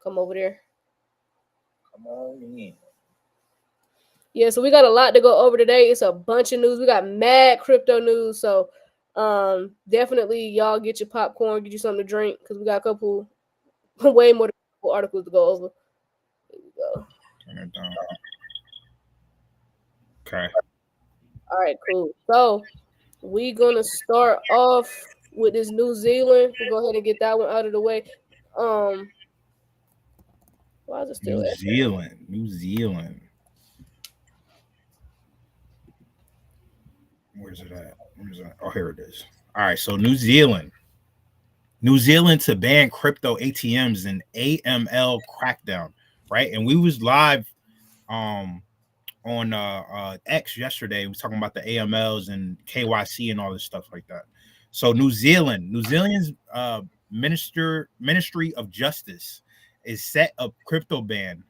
come over there. Come on in. Yeah, so we got a lot to go over today. It's a bunch of news. We got mad crypto news. So definitely y'all get your popcorn, get you something to drink, because we got a couple way more articles to go over. Here we go. Turn it down. Okay. All right, cool. So we gonna start off with this New Zealand. We'll go ahead and get that one out of the way. Why is it still New at? Zealand. New Zealand. Where's it at? Where's it? Oh, here it is. All right. So New Zealand. New Zealand to ban crypto ATMs and AML crackdown. Right. And we was live on X yesterday. We was talking about the AMLs and KYC and all this stuff like that. So New Zealand's Ministry of Justice is set a crypto ban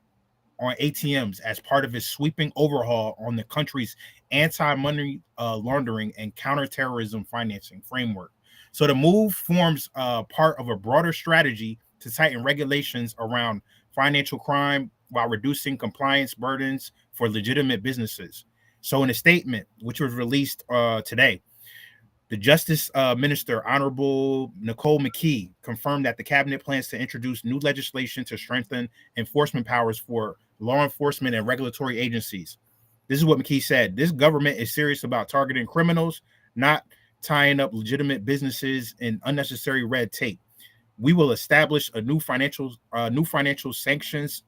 on ATMs as part of its sweeping overhaul on the country's anti-money laundering and counterterrorism financing framework. So the move forms part of a broader strategy to tighten regulations around financial crime while reducing compliance burdens for legitimate businesses. So in a statement, which was released today, the Justice Minister, Honorable Nicole McKee, confirmed that the cabinet plans to introduce new legislation to strengthen enforcement powers for law enforcement and regulatory agencies. This is what McKee said. This government is serious about targeting criminals, not tying up legitimate businesses in unnecessary red tape. We will establish a new financial sanctions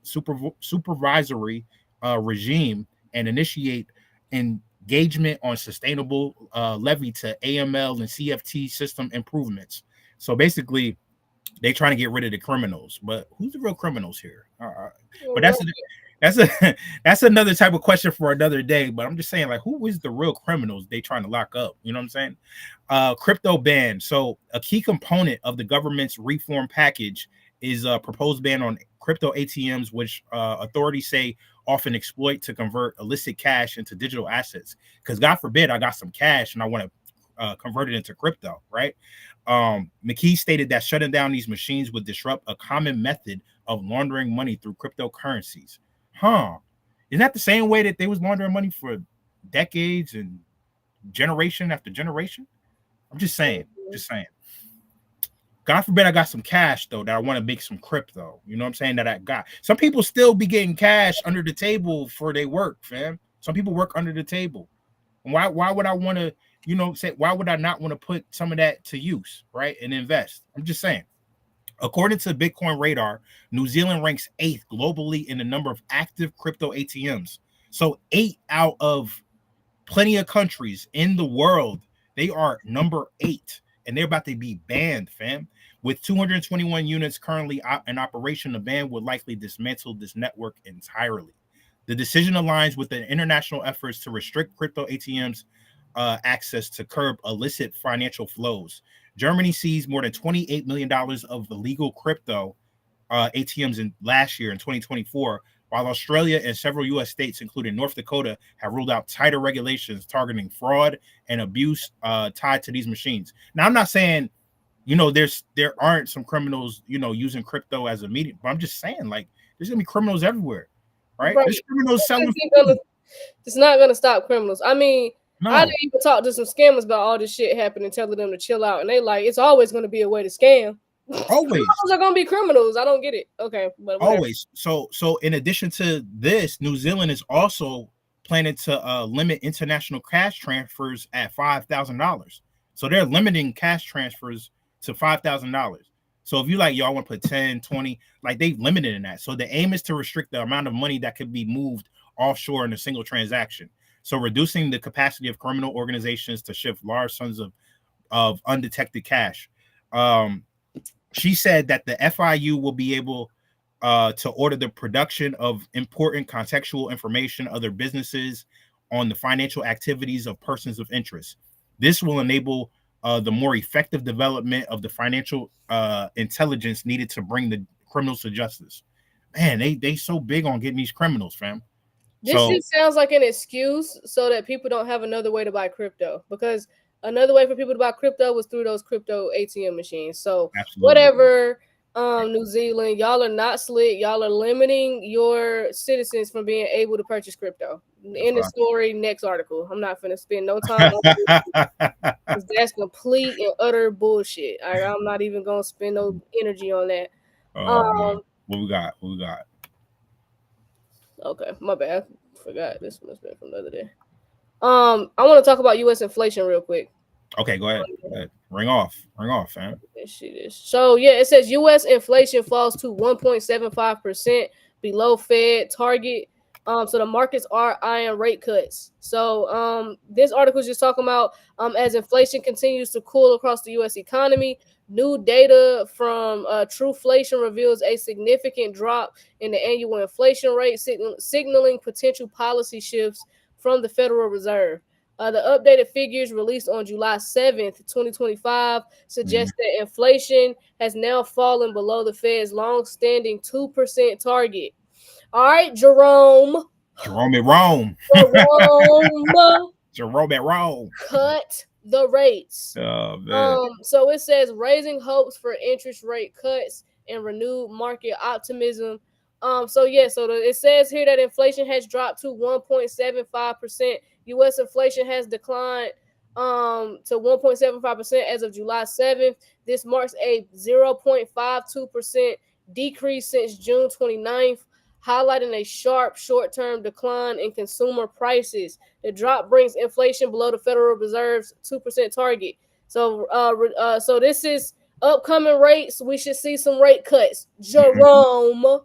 supervisory regime and initiate engagement on sustainable levy to AML and CFT system improvements. So basically, they trying to get rid of the criminals, but who's the real criminals here? But that's another type of question for another day. But I'm just saying, like, who is the real criminals they trying to lock up? You know what I'm saying? Crypto ban. So a key component of the government's reform package is a proposed ban on crypto ATMs, which authorities say often exploit to convert illicit cash into digital assets. Because God forbid I got some cash and I want to convert it into crypto, right? McKee stated that shutting down these machines would disrupt a common method of laundering money through cryptocurrencies. Isn't that the same way that they was laundering money for decades and generation after generation? I'm just saying. God forbid I got some cash though that I want to make some crypto. You know what I'm saying? That I got. Some people still be getting cash under the table for their work, fam. Some people work under the table. And why would I want to, say, why would I not want to put some of that to use, right? And invest? I'm just saying. According to Bitcoin Radar, New Zealand ranks 8th globally in the number of active crypto ATMs. So 8 out of plenty of countries in the world, they are number 8, and they're about to be banned, fam. With 221 units currently in operation, the ban would likely dismantle this network entirely. The decision aligns with the international efforts to restrict crypto ATMs access to curb illicit financial flows. Germany seized more than $28 million of illegal crypto ATMs in last year in 2024, while Australia and several U.S. states, including North Dakota, have ruled out tighter regulations targeting fraud and abuse tied to these machines. Now, I'm not saying, there aren't some criminals, using crypto as a medium, but I'm just saying, like, there's gonna be criminals everywhere, right? There's criminals selling. It's not gonna stop criminals. I mean, no. I didn't even talk to some scammers about all this shit happening, telling them to chill out, and they like, it's always gonna be a way to scam. Always. Criminals are gonna be criminals. I don't get it. Okay, but whatever. Always. So in addition to this, New Zealand is also planning to limit international cash transfers at $5,000. So they're limiting cash transfers to $5,000. So if you like, y'all want to put 10, 20, like they've limited in that. So the aim is to restrict the amount of money that could be moved offshore in a single transaction. So reducing the capacity of criminal organizations to shift large sums of undetected cash. She said that the FIU will be able to order the production of important contextual information, other businesses on the financial activities of persons of interest. This will enable the more effective development of the financial intelligence needed to bring the criminals to justice. Man, they so big on getting these criminals, fam. This shit sounds like an excuse so that people don't have another way to buy crypto, because another way for people to buy crypto was through those crypto ATM machines. So absolutely. Whatever, New Zealand, y'all are not slick. Y'all are limiting your citizens from being able to purchase crypto. In the story, next article. I'm not finna spend no time on this. That's complete and utter bullshit. I'm not even gonna spend no energy on that. What we got? What we got? Okay, my bad. Forgot this must have been from the other day. I want to talk about U.S. inflation real quick. Okay, go ahead. Go ahead. Ring off, fam. So yeah, it says U.S. inflation falls to 1.75% below Fed target. So the markets are eyeing rate cuts. So this article is just talking about as inflation continues to cool across the U.S. economy, new data from Trueflation reveals a significant drop in the annual inflation rate, signaling potential policy shifts from the Federal Reserve. The updated figures released on July 7th, 2025, suggest that inflation has now fallen below the Fed's long-standing 2% target. All right, Jerome. Jerome at Rome. Jerome at Rome. Cut the rates. Oh, man. So it says raising hopes for interest rate cuts and renewed market optimism. It says here that inflation has dropped to 1.75%. U.S. inflation has declined to 1.75% as of July 7th. This marks a 0.52% decrease since June 29th, highlighting a sharp short-term decline in consumer prices. The drop brings inflation below the Federal Reserve's 2% target. So this is upcoming rates. We should see some rate cuts. Jerome.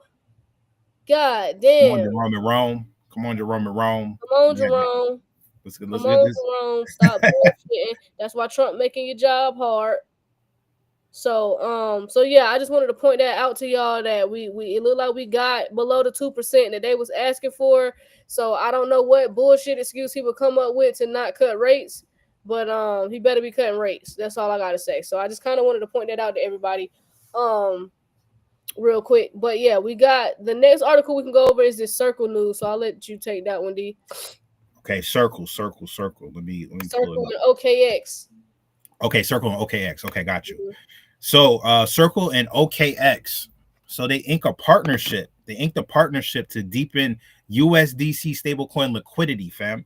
God damn. Come on, Jerome at Rome. Come on, Jerome at Rome. Come on, Jerome. Let's Come on, Jerome. Stop bullshitting. That's why Trump making your job hard. So yeah, I just wanted to point that out to y'all that we it looked like we got below the 2% that they was asking for. So I don't know what bullshit excuse he would come up with to not cut rates, but he better be cutting rates. That's all I gotta say. So I just kind of wanted to point that out to everybody, real quick. But yeah, we got the next article we can go over is this Circle news. So I'll let you take that one, D. Okay, Circle. Let me Circle and OKX. Okay, Circle and OKX. Okay, got you. So Circle and OKX, so they inked a partnership. They inked a partnership to deepen USDC stablecoin liquidity, fam.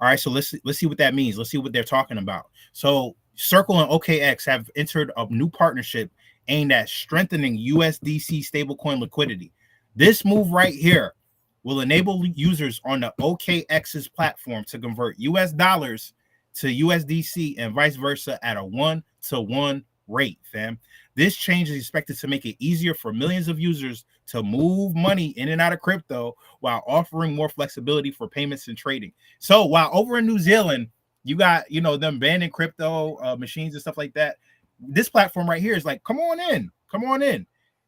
All right, so let's see what that means. Let's see what they're talking about. So Circle and OKX have entered a new partnership aimed at strengthening USDC stablecoin liquidity. This move right here will enable users on the OKX's platform to convert US dollars to USDC and vice versa at a 1-to-1 rate, fam. This change is expected to make it easier for millions of users to move money in and out of crypto while offering more flexibility for payments and trading. So while over in New Zealand, you got, them banning crypto machines and stuff like that, this platform right here is like, come on in.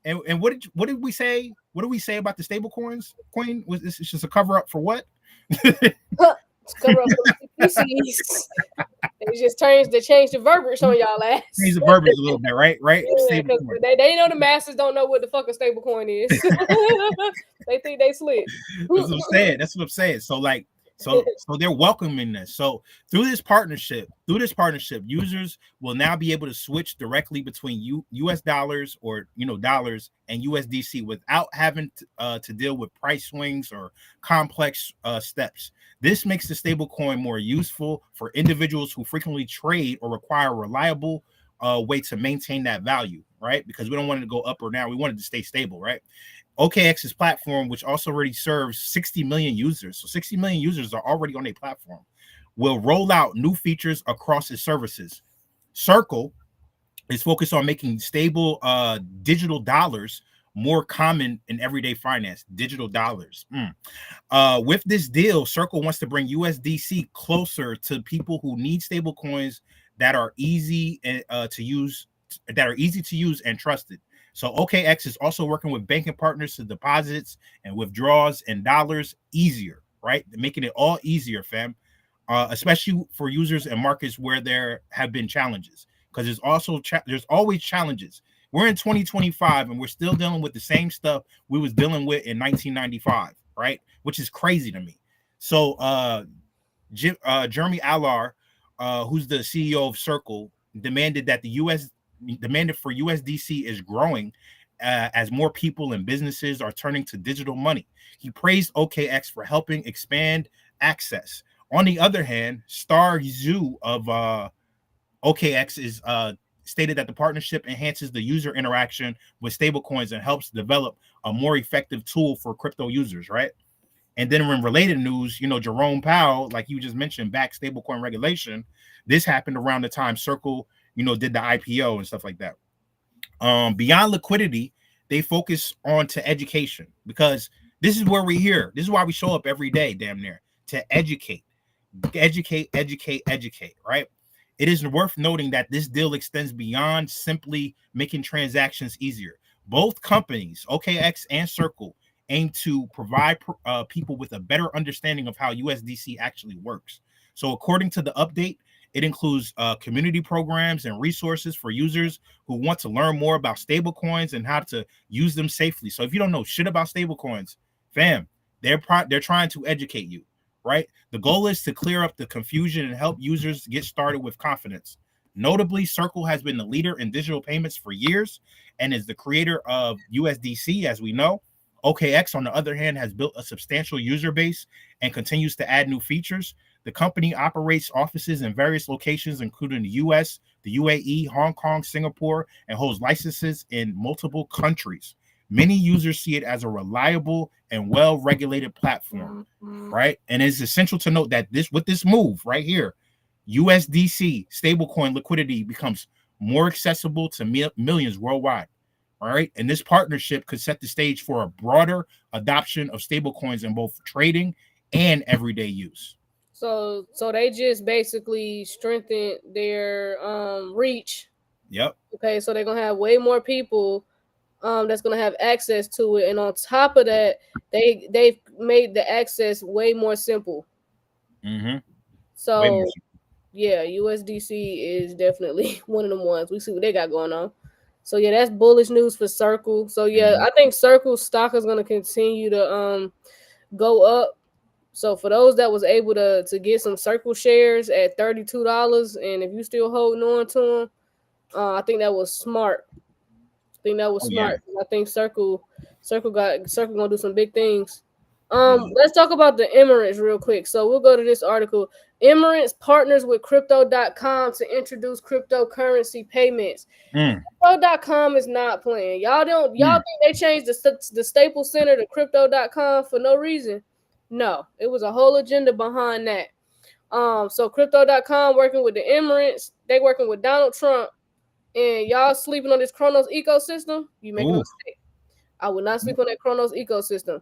And what did we say? What did we say about the stable coins? Coin was this just a cover up for what? Cover up for PCs. They changed the verbiage on y'all ass. Change the verbiage a little bit, right? Yeah, they know the masses don't know what the fucking stable coin is. They think they slick. That's what I'm saying. So they're welcoming this. So through this partnership, users will now be able to switch directly between US dollars or dollars and USDC without having to deal with price swings or complex steps. This makes the stablecoin more useful for individuals who frequently trade or require a reliable way to maintain that value, right? Because we don't want it to go up or down. We want it to stay stable, right? OKX's platform, which also already serves 60 million users, so 60 million users are already on a platform, will roll out new features across its services. Circle is focused on making stable digital dollars more common in everyday finance. Digital dollars. With this deal, Circle wants to bring USDC closer to people who need stable coins that are easy to use and trusted. So OKX is also working with banking partners to deposits and withdrawals and dollars easier, right? Making it all easier, fam. Especially for users and markets where there have been challenges, because there's always challenges. We're in 2025 and we're still dealing with the same stuff we was dealing with in 1995, right? Which is crazy to me. So Jeremy Allar, who's the CEO of Circle, demanded for USDC is growing as more people and businesses are turning to digital money. He praised OKX for helping expand access. On the other hand, Star Zhu of OKX is stated that the partnership enhances the user interaction with stablecoins and helps develop a more effective tool for crypto users, right? And then in related news, Jerome Powell, like you just mentioned, back stablecoin regulation. This happened around the time Circle, did the IPO and stuff like that. Beyond liquidity, they focus on to education, because this is where we're here. This is why we show up every day, damn near, to educate, right? It is worth noting that this deal extends beyond simply making transactions easier. Both companies, OKX and Circle, aim to provide people with a better understanding of how USDC actually works. So according to the update, it includes community programs and resources for users who want to learn more about stablecoins and how to use them safely. So if you don't know shit about stablecoins, fam, they're trying to educate you, right? The goal is to clear up the confusion and help users get started with confidence. Notably, Circle has been the leader in digital payments for years and is the creator of USDC, as we know. OKX, on the other hand, has built a substantial user base and continues to add new features. The company operates offices in various locations, including the US, the UAE, Hong Kong, Singapore, and holds licenses in multiple countries. Many users see it as a reliable and well-regulated platform, right? And it's essential to note that with this move right here, USDC stablecoin liquidity becomes more accessible to millions worldwide. All right. And this partnership could set the stage for a broader adoption of stablecoins in both trading and everyday use. So they just basically strengthened their reach. Yep. Okay, so they're gonna have way more people that's gonna have access to it, and on top of that, they've made the access way more simple. Mm-hmm. So yeah, USDC is definitely one of them ones. We see what they got going on. So yeah, that's bullish news for Circle. So yeah, I think Circle stock is gonna continue to go up. So for those that was able to get some Circle shares at $32, and if you still holding on to them, I think that was smart. Yeah. I think Circle gonna do some big things. Let's talk about the Emirates real quick. So we'll go to this article. Emirates partners with crypto.com to introduce cryptocurrency payments. Crypto.com is not playing. Y'all think they changed the Staples Center to crypto.com for no reason? No, it was a whole agenda behind that. So crypto.com working with the Emirates, they working with Donald Trump, and y'all sleeping on this Kronos ecosystem, you make a mistake. I would not sleep on that Kronos ecosystem.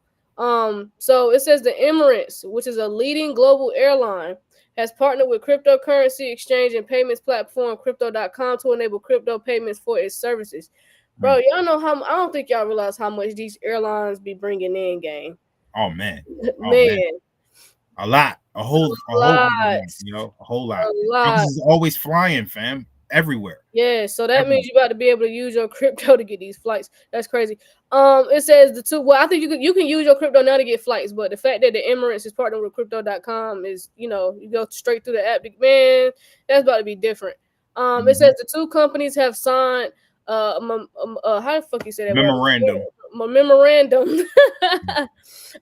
So it says the Emirates, which is a leading global airline, has partnered with cryptocurrency exchange and payments platform crypto.com to enable crypto payments for its services. Bro, y'all know how, I don't think y'all realize how much these airlines be bringing in, gang. Oh man. Man. A lot. A whole lot. A whole lot. Because it's always flying, fam. Everywhere. Yeah, so that means you got to be able to use your crypto to get these flights. That's crazy. It says the two. Well, I think you can use your crypto now to get flights, but the fact that the Emirates is partnered with crypto.com is, you go straight through the app. Man, that's about to be different. It says the two companies have signed how the fuck you say that? Memorandum. A memorandum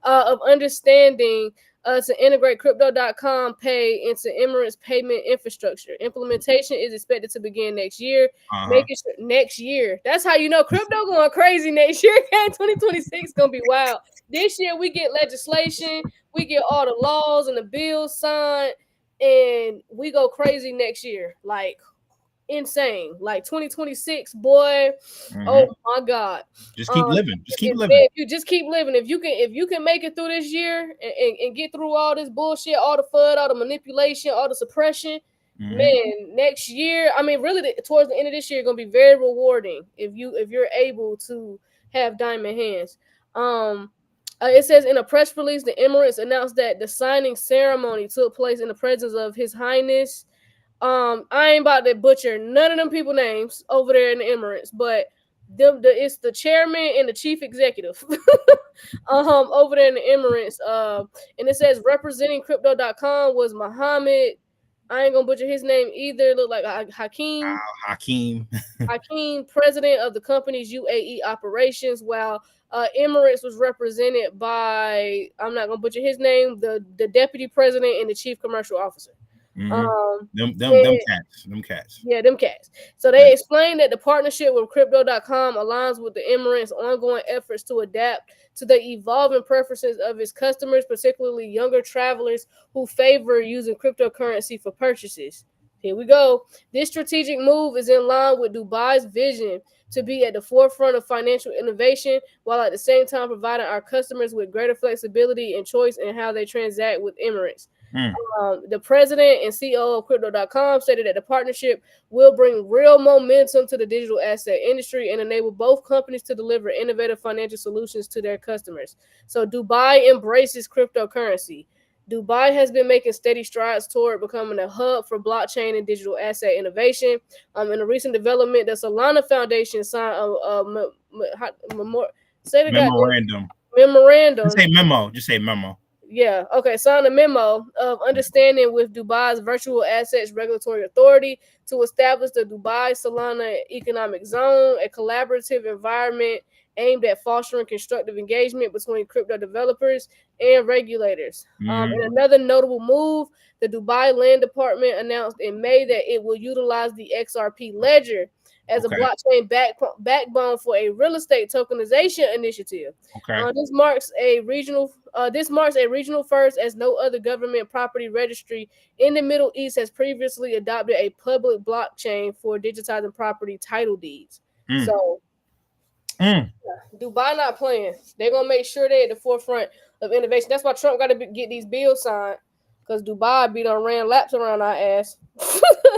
of understanding to integrate crypto.com pay into Emirates payment infrastructure. Implementation is expected to begin next year. Making sure next year. That's how you know crypto going crazy next year. 2026 gonna be wild. This year we get legislation, we get all the laws and the bills signed, and we go crazy next year. Like insane. Like 2026, boy. Oh my God. Just keep living. Just keep living. If you just keep living, if you can make it through this year and get through all this bullshit, all the FUD, all the manipulation, all the suppression, man, next year, I mean, really towards the end of this year, gonna be very rewarding if you're able to have diamond hands. It says in a press release, the Emirates announced that the signing ceremony took place in the presence of His Highness. I ain't about to butcher none of them people names over there in the Emirates, but it's the chairman and the chief executive over there in the Emirates. And it says representing crypto.com was Mohammed I ain't gonna butcher his name either. Look like Hakeem. Hakeem. Hakeem, president of the company's UAE operations, while Emirates was represented by, I'm not gonna butcher his name, the deputy president and the chief commercial officer. Them cats. Yeah, them cats. So they explained that the partnership with Crypto.com aligns with the Emirates' ongoing efforts to adapt to the evolving preferences of its customers, particularly younger travelers who favor using cryptocurrency for purchases. Here we go. This strategic move is in line with Dubai's vision to be at the forefront of financial innovation, while at the same time providing our customers with greater flexibility and choice in how they transact with Emirates. The president and CEO of Crypto.com stated that the partnership will bring real momentum to the digital asset industry and enable both companies to deliver innovative financial solutions to their customers. So Dubai embraces cryptocurrency. Dubai has been making steady strides toward becoming a hub for blockchain and digital asset innovation. In a recent development, the Solana Foundation signed memorandum. Just say memo. Just say memo. Yeah, okay. Signed a memo of understanding with Dubai's Virtual Assets Regulatory Authority to establish the Dubai Solana Economic Zone, a collaborative environment aimed at fostering constructive engagement between crypto developers and regulators. In another notable move, the Dubai Land Department announced in May that it will utilize the XRP ledger as a blockchain backbone for a real estate tokenization initiative. This marks a regional first, as no other government property registry in the Middle East has previously adopted a public blockchain for digitizing property title deeds. So Dubai not playing. They're gonna make sure they're at the forefront of innovation. That's why Trump got to get these bills signed, because Dubai be done ran laps around our ass.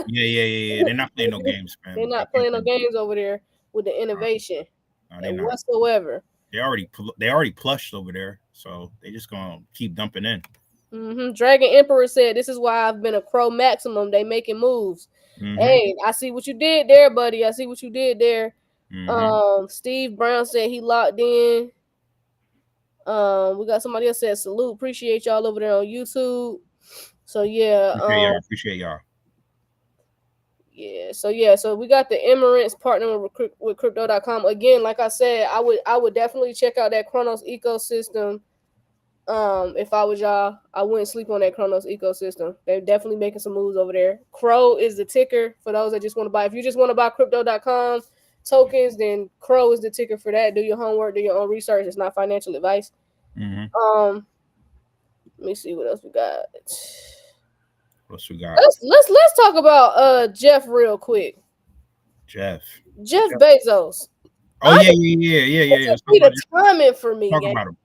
Yeah. They're not playing no games, man. They're not playing no games over there with the innovation whatsoever. They already plushed over there, so they just gonna keep dumping in. Dragon Emperor said, "This is why I've been a Crow Maximum. They making moves. Hey, I see what you did there, buddy. I see what you did there." Steve Brown said he locked in. We got somebody else said salute. Appreciate y'all over there on YouTube. So yeah, appreciate y'all. Yeah, so we got the Emirates partnering with Crypto.com. Again, like I said, I would definitely check out that Chronos ecosystem. If I was y'all, I wouldn't sleep on that Chronos ecosystem. They're definitely making some moves over there. Crow is the ticker for those that just want to buy. If you just want to buy Crypto.com tokens, then Crow is the ticker for that. Do your homework, do your own research. It's not financial advice. Let me see what else we got. Let's talk about Jeff real quick. Jeff Bezos. Oh yeah. It be the timing for me. Talk about him.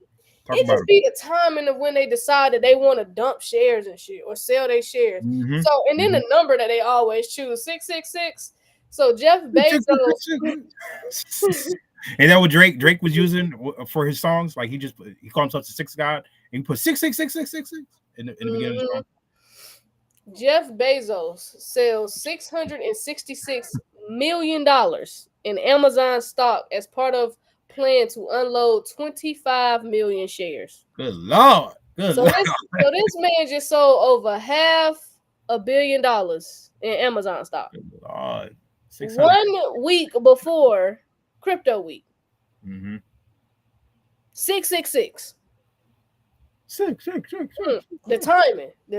It just be the timing of when they decide that they want to dump shares and shit or sell their shares. So and then the number that they always choose, 666. So Jeff Bezos. And that what Drake was using for his songs? Like he called himself the Six God and he put 666 in the beginning of the song. Jeff Bezos sells $666 million in Amazon stock as part of plan to unload 25 million shares. Good Lord. So this man just sold over $500 million in Amazon stock. Good Lord. 1 week before Crypto Week. 666. 666. The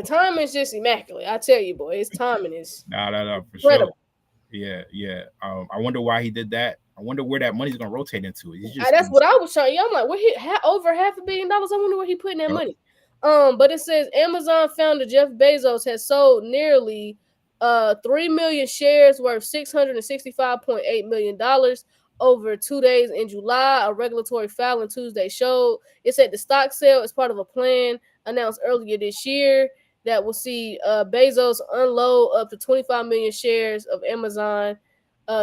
timing is just immaculate. I tell you, boy, his timing is no, for incredible. Sure. Yeah. I wonder why he did that. I wonder where that money's gonna rotate into. That's what I was trying. I'm like, what? Over $500 million. I wonder where he putting that money. But it says Amazon founder Jeff Bezos has sold nearly 3 million shares worth $665.8 million over 2 days in July. A regulatory filing Tuesday showed. It said the stock sale is part of a plan announced earlier this year that will see Bezos unload up to 25 million shares of Amazon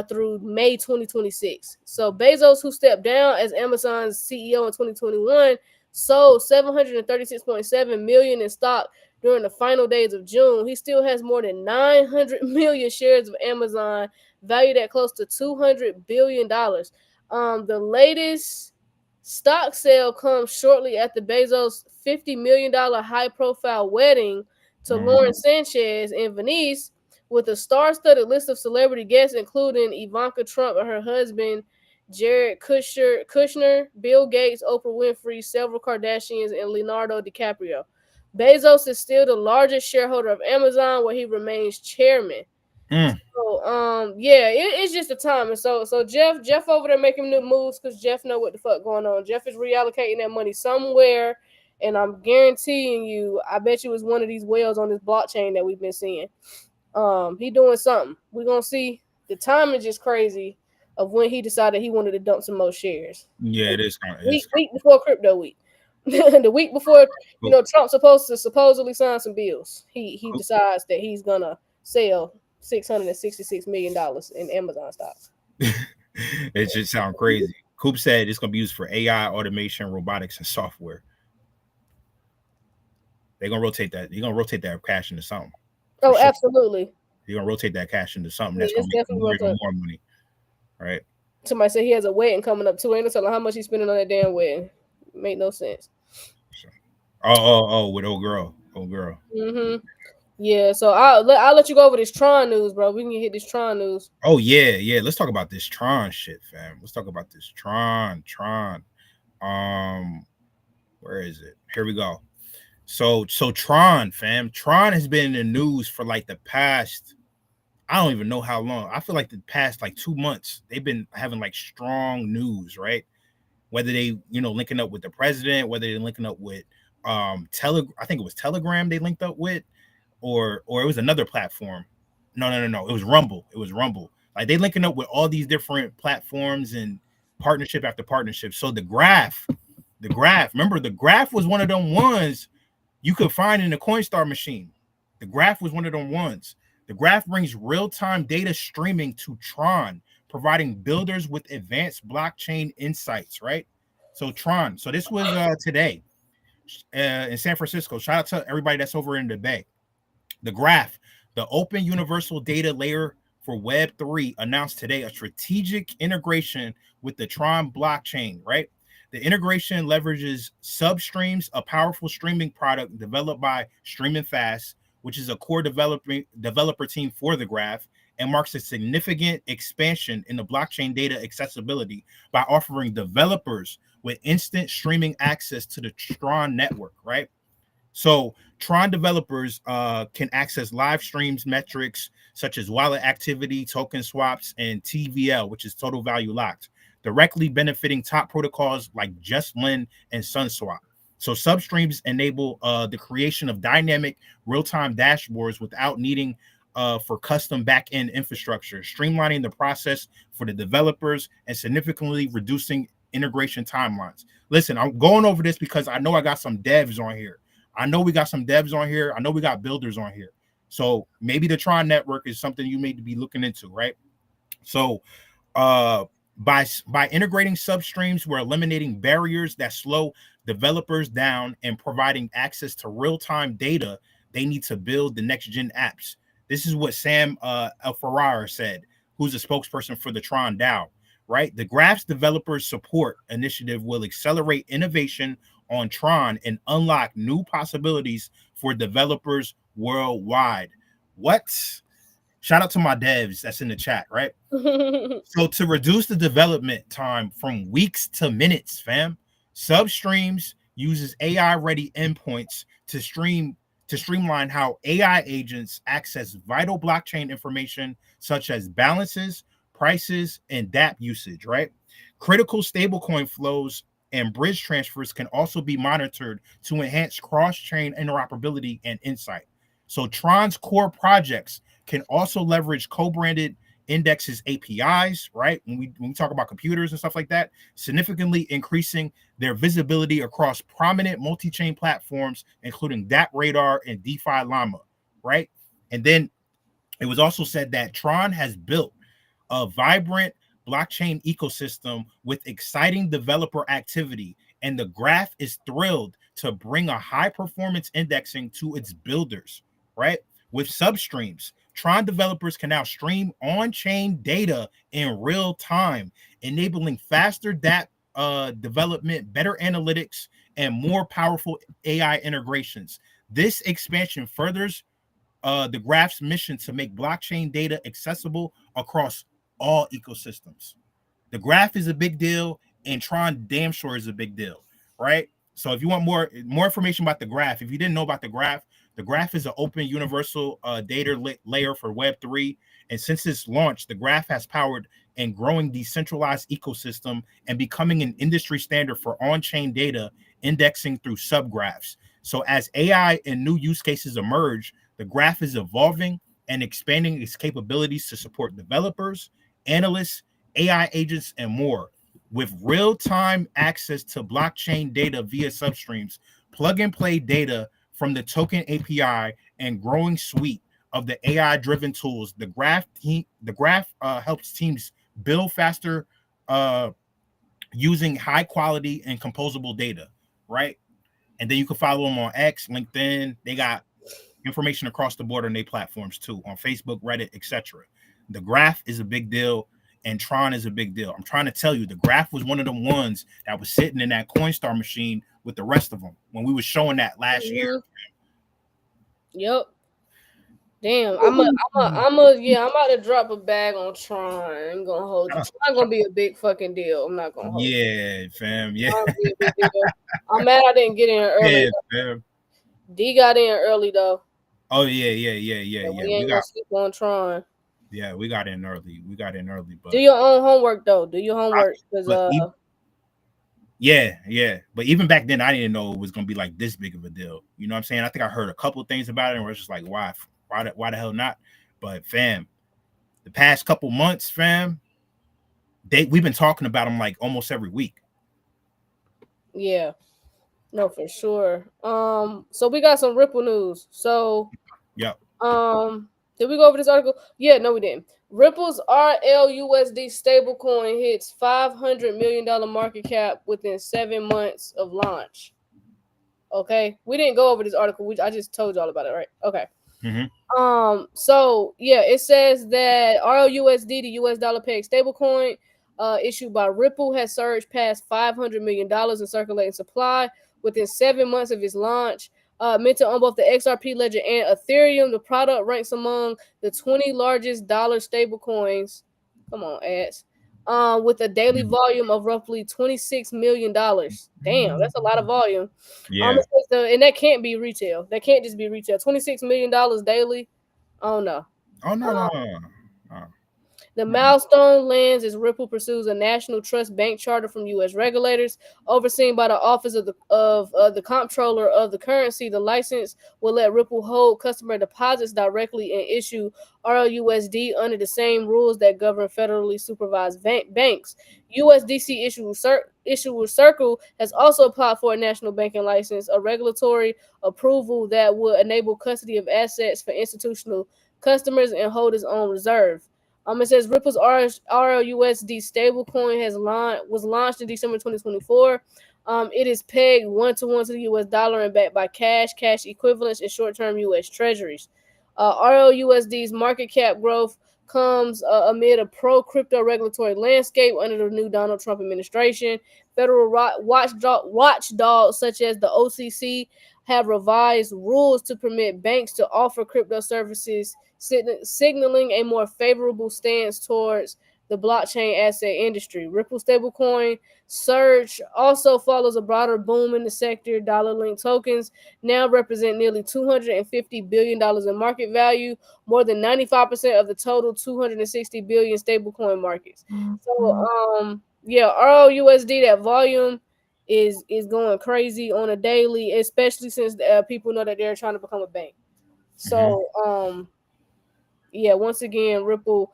through May 2026. So Bezos, who stepped down as Amazon's CEO in 2021, sold 736.7 million in stock during the final days of June. He still has more than 900 million shares of Amazon, valued at close to $200 billion. The latest stock sale comes shortly after Bezos' $50 million high-profile wedding to Lauren Sanchez in Venice with a star-studded list of celebrity guests, including Ivanka Trump and her husband, Jared Kushner, Bill Gates, Oprah Winfrey, several Kardashians, and Leonardo DiCaprio. Bezos is still the largest shareholder of Amazon, where he remains chairman. So, yeah, it's just the time. And so Jeff over there making new moves because Jeff know what the fuck going on. Jeff is reallocating that money somewhere, and I'm guaranteeing you, I bet you it's one of these whales on this blockchain that we've been seeing. He doing something. We're gonna see. The timing is just crazy of when he decided he wanted to dump some more shares. Yeah, it is kind of. Week before crypto week. The week before, Trump's supposed to supposedly sign some bills. He decides that he's gonna sell $666 million in Amazon stocks. It just sounds crazy. Coop said it's gonna be used for AI, automation, robotics, and software. They're gonna rotate that. You're gonna rotate that cash into something. Oh, sure. Absolutely. You're gonna rotate that cash into something that's gonna make more money. Right. Somebody said he has a wedding coming up too. Ain't no telling how much he's spending on that damn wedding. Make no sense. Oh, with old girl. Mm-hmm. Yeah, so I'll let you go over this Tron news, bro. We can hit this Tron news. Oh yeah. Let's talk about this Tron shit, fam. Let's talk about this Tron. Where is it? Here we go. So Tron, fam. Tron has been in the news for like the past, I don't even know how long. I feel like the past like 2 months, they've been having like strong news, right? Whether they, linking up with the president, whether they're linking up with I think it was Telegram they linked up with, or it was another platform. No. It was Rumble. Like they linking up with all these different platforms and partnership after partnership. So the graph, remember the graph was one of them ones you could find in the Coinstar machine. The graph was one of them ones. The graph brings real-time data streaming to Tron, providing builders with advanced blockchain insights, right? So Tron. So this was today in San Francisco. Shout out to everybody that's over in the Bay. The graph, the open universal data layer for Web3, announced today a strategic integration with the Tron blockchain, right? The integration leverages Substreams, a powerful streaming product developed by Streaming Fast, which is a core developer team for the graph, and marks a significant expansion in the blockchain data accessibility by offering developers with instant streaming access to the Tron network, right? So Tron developers can access live streams metrics such as wallet activity, token swaps, and TVL, which is total value locked, directly benefiting top protocols like JustLend and SunSwap. So Substreams enable the creation of dynamic real-time dashboards without needing for custom back-end infrastructure, streamlining the process for the developers and significantly reducing integration timelines. Listen, I'm going over this because I know I got some devs on here. I know we got some devs on here. I know we got builders on here. So maybe the Tron network is something you may be looking into, right? So by integrating Substreams, we're eliminating barriers that slow developers down and providing access to real-time data they need to build the next-gen apps. This is what Sam El-Ferrar said, who's a spokesperson for the Tron DAO, right? The Graph's developer support initiative will accelerate innovation on Tron and unlock new possibilities for developers worldwide. What? Shout out to my devs that's in the chat, right? So to reduce the development time from weeks to minutes, fam, Substreams uses AI-ready endpoints to streamline how AI agents access vital blockchain information such as balances, prices, and DApp usage, right? Critical stablecoin flows and bridge transfers can also be monitored to enhance cross-chain interoperability and insight. So Tron's core projects can also leverage co-branded indexes APIs, right? When we talk about computers and stuff like that, significantly increasing their visibility across prominent multi-chain platforms, including DApp Radar and DeFi Llama, right? And then it was also said that Tron has built a vibrant blockchain ecosystem with exciting developer activity, and the graph is thrilled to bring a high-performance indexing to its builders, right? With Substreams, Tron developers can now stream on-chain data in real time, enabling faster DApp development, better analytics, and more powerful AI integrations. This expansion furthers the Graph's mission to make blockchain data accessible across all ecosystems. The Graph is a big deal, and Tron damn sure is a big deal, right? So if you want more information about the Graph, if you didn't know about the Graph is an open universal data layer for Web3. And since its launch, the Graph has powered and growing decentralized ecosystem and becoming an industry standard for on-chain data indexing through subgraphs. So as AI and new use cases emerge, the Graph is evolving and expanding its capabilities to support developers, analysts, AI agents, and more. With real-time access to blockchain data via substreams, plug-and-play data from the token API, and growing suite of the AI-driven tools, the Graph helps teams build faster uh, using high-quality and composable data, right? And then you can follow them on X, LinkedIn. They got information across the board on their platforms too, on Facebook, Reddit, etc. The Graph is a big deal, and Tron is a big deal. I'm trying to tell you, the Graph was one of them ones that was sitting in that Coinstar machine with the rest of them when we was showing that last year. Yep. Damn, I'm about to drop a bag on Tron. I'm gonna hold you. Tron gonna be a big fucking deal. I'm not gonna hold you. Yeah, fam. Yeah, Tron gonna be a big deal. I'm mad I didn't get in early. yeah, fam. D got in early though. Oh yeah. We ain't gonna sleep on Tron. We got in early. But Do your own homework though. Do your homework because but yeah. But even back then, I didn't know it was gonna be like this big of a deal. You know what I'm saying? I think I heard a couple of things about it, and we're just like, why the hell not? But fam, the past couple months, fam, we've been talking about them like almost every week. yeah, no for sure. So we got some Ripple news. So Yep. did we go over this article? Yeah, no, we didn't. Ripple's RLUSD stablecoin hits $500 million market cap within 7 months of launch. Okay, we didn't go over this article. I just told y'all about it, right? Okay. So yeah, it says that RLUSD, the US dollar pegged stablecoin, issued by Ripple, has surged past $500 million in circulating supply within 7 months of its launch. Minted on both the XRP ledger and Ethereum, the product ranks among the 20 largest dollar stablecoins. Come on, ads. With a daily volume of roughly $26 million. Damn, that's a lot of volume. Yeah. And that can't be retail. That can't just be retail. $26 million daily. Oh no. Oh no. The milestone lands as Ripple pursues a national trust bank charter from U.S. regulators, overseen by the Office of the Comptroller of the Currency. The license will let Ripple hold customer deposits directly and issue RLUSD under the same rules that govern federally supervised banks. USDC issuer Circle has also applied for a national banking license, a regulatory approval that would enable custody of assets for institutional customers and hold its own reserve. It says Ripple's RLUSD stablecoin was launched in December 2024. It is pegged 1-to-1 to the US dollar and backed by cash equivalents, and short-term US treasuries. RLUSD's market cap growth comes amid a pro-crypto regulatory landscape under the new Donald Trump administration. Federal watchdogs such as the OCC have revised rules to permit banks to offer crypto services, signaling a more favorable stance towards the blockchain asset industry. Ripple stablecoin surge also follows a broader boom in the sector. Dollar-linked tokens now represent nearly $250 billion in market value, more than 95% of the total $260 billion stablecoin markets. So, RLUSD, that volume is going crazy on a daily, especially since people know that they're trying to become a bank. So, once again, Ripple.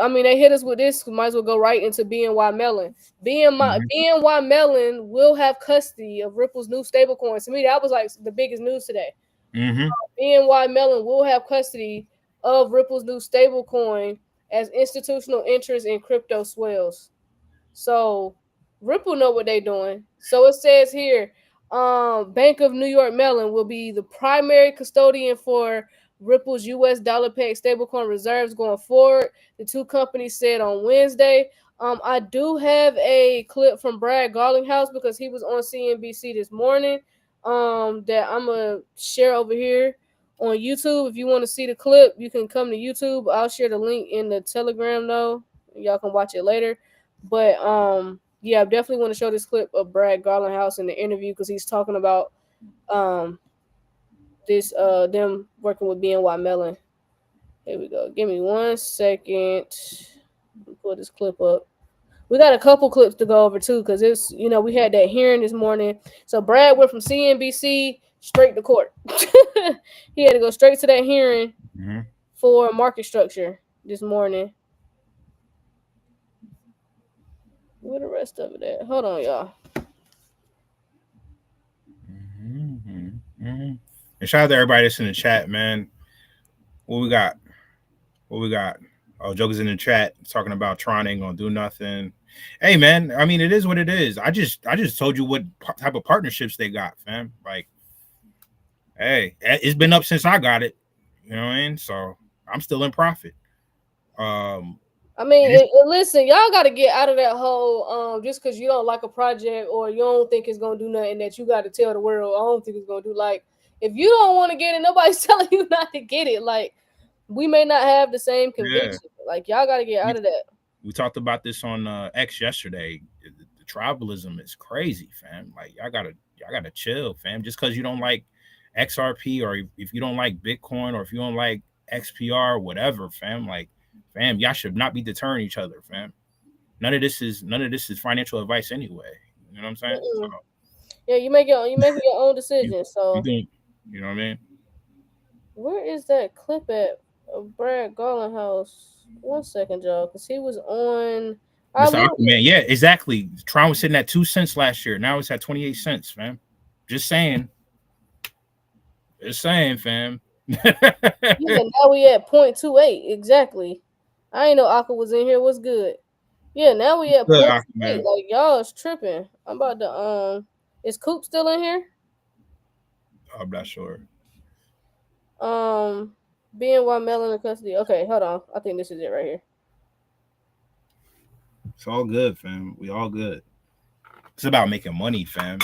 I mean, they hit us with this. Might as well go right into BNY Mellon. BNY Mellon will have custody of Ripple's new stablecoin. To me, that was like the biggest news today. BNY Mellon will have custody of Ripple's new stablecoin as institutional interest in crypto swells. So Ripple know what they're doing. So it says here, Bank of New York Mellon will be the primary custodian for Ripple's US dollar pegged stablecoin reserves going forward. The two companies said on Wednesday. I do have a clip from Brad Garlinghouse because he was on CNBC this morning. that I'm gonna share over here on YouTube. If you want to see the clip, you can come to YouTube. I'll share the link in the Telegram though. Y'all can watch it later. But yeah, I definitely want to show this clip of Brad Garlinghouse in the interview because he's talking about this them working with BNY Mellon. Here we go. Give me 1 second. Pull this clip up. We got a couple clips to go over too, because it's we had that hearing this morning. So Brad went from CNBC straight to court. He had to go straight to that hearing for market structure this morning. Where the rest of it at? Hold on, y'all. And shout out to everybody that's in the chat, man. What we got? Oh, Joker's in the chat talking about Tron ain't gonna do nothing. Hey, man, I mean, it is what it is. I just told you what type of partnerships they got, fam. Like, hey, it's been up since I got it. You know what I mean? So I'm still in profit. I mean, listen, y'all got to get out of that whole just because you don't like a project or you don't think it's gonna do nothing that you got to tell the world. I don't think it's gonna do. Like, if you don't want to get it, nobody's telling you not to get it. Like, we may not have the same conviction. Yeah. Like, y'all got to get out of that. We talked about this on X yesterday. The tribalism is crazy, fam. Like, y'all gotta chill, fam. Just because you don't like XRP or if you don't like Bitcoin or if you don't like XPR or whatever, fam. Like, fam, y'all should not be deterring each other, fam. None of this is financial advice anyway. You know what I'm saying? So, yeah, you make your own decision. So you know what I mean? Where is that clip at of Brad Garlinghouse? 1 second, y'all, because he was on. Man, yeah, exactly. Tron was sitting at 2 cents last year. Now it's at 28 cents, fam. Just saying. Fam. Yeah, now we at 0.28 exactly. I ain't know Aqua was in here. What's good? Yeah, now we at 0.28. Like, y'all is tripping. I'm about to is Coop still in here? I'm not sure. BNY Mellon in custody. Okay, hold on. I think this is it right here. It's all good, fam. We all good. It's about making money, fam.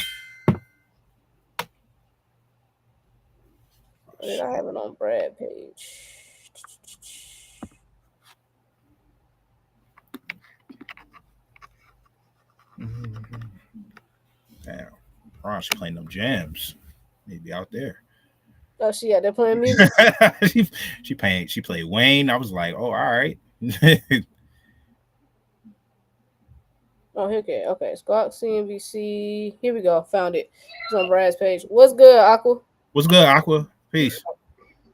Did I have it on Brad page? Damn, Ron's playing them jams. Maybe out there. Oh, she out there playing music. she played Wayne. I was like, oh, all right. Oh, okay. Squawk CNBC. Here we go. Found it. It's on Brad's page. What's good, Aqua? What's good, Aqua? Peace.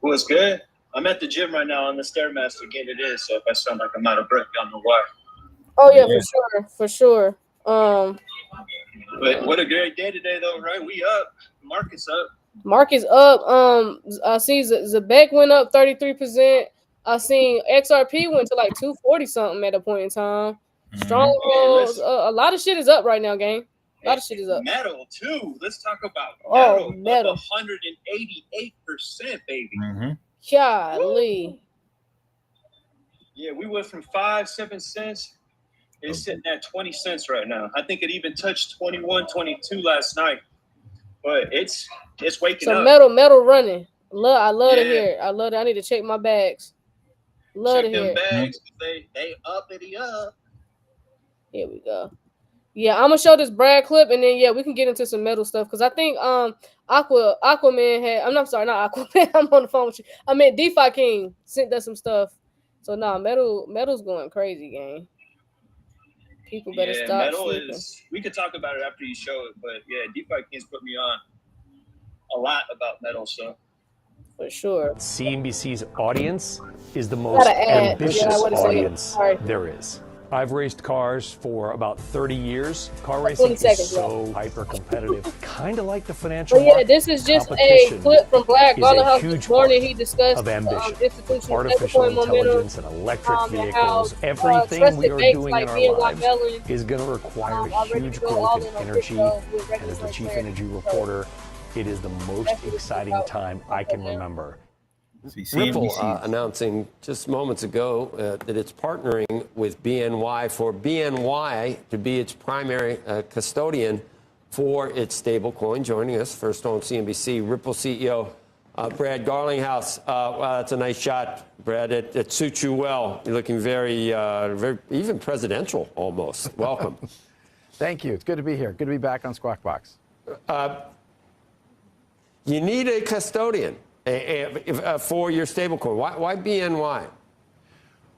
What's good? I'm at the gym right now on the Stairmaster getting it in. So if I sound like I'm out of breath, y'all know why. Oh yeah, for sure. But what a great day today, though, right? We up. Market's up. Market's up. I see Zebek went up 33%. I seen XRP went to like 240 something at a point in time. Strongholds, a lot of shit is up right now, gang. A lot of shit is up. Metal too. Let's talk about metal. 188%, baby. Golly. Yeah, we went from 7 cents. It's sitting at 20 cents right now. I think it even touched 21, 22 last night. But it's waking up. So metal running. I love to hear it. I love it. I need to check my bags. Love to hear bags. They uppity up. Here we go. Yeah, I'm gonna show this Brad clip, and then we can get into some metal stuff because I think Aquaman had. I'm sorry, not Aquaman. I'm on the phone with you. I meant DeFi King sent us some stuff. So metal's going crazy, gang. People better stop metal sleeping. We could talk about it after you show it, but yeah, DeFi King's put me on a lot about metal, so. For sure. CNBC's audience is the most ambitious audience there is. I've raced cars for about 30 years. Car racing is so hyper-competitive, kind of like the financial market. This is just a clip from Black Garlinghouse this morning. He discussed artificial intelligence and electric vehicles. Everything we are doing in our lives is going to require huge growth in energy. And as the chief energy reporter, it is the most exciting time I can remember. Ripple announcing just moments ago that it's partnering with BNY for BNY to be its primary custodian for its stablecoin. Joining us first on CNBC, Ripple CEO Brad Garlinghouse. Wow, that's a nice shot, Brad. It suits you well. You're looking very, very even presidential almost. Welcome. Thank you. It's good to be here. Good to be back on Squawk Box. You need a custodian for your stablecoin. Why BNY?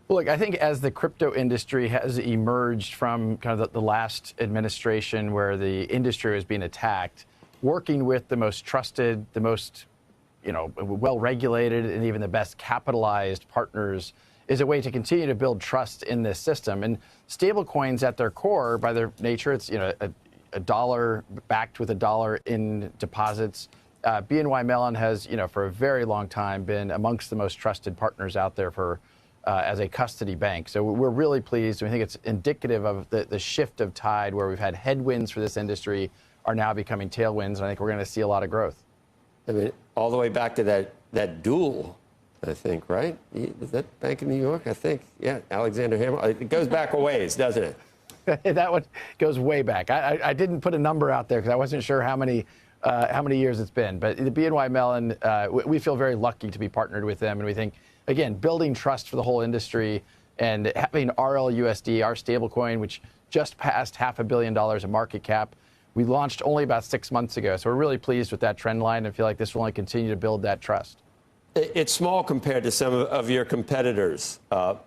Well, look, I think as the crypto industry has emerged from kind of the last administration where the industry was being attacked, working with the most trusted, the most well-regulated, and even the best capitalized partners is a way to continue to build trust in this system. And stablecoins at their core, by their nature, it's a dollar backed with a dollar in deposits. BNY Mellon has, for a very long time been amongst the most trusted partners out there for as a custody bank. So we're really pleased. We think it's indicative of the shift of tide where we've had headwinds for this industry are now becoming tailwinds. And I think we're going to see a lot of growth. I mean, all the way back to that duel, I think, right? Is that Bank of New York? I think, yeah, Alexander Hamilton. It goes back a ways, doesn't it? That one goes way back. I didn't put a number out there because I wasn't sure how many years it's been. But the BNY Mellon, we feel very lucky to be partnered with them. And we think, again, building trust for the whole industry and having RLUSD, our stablecoin, which just passed $500 million of market cap. We launched only about 6 months ago. So we're really pleased with that trend line and feel like this will only continue to build that trust. It's small compared to some of your competitors,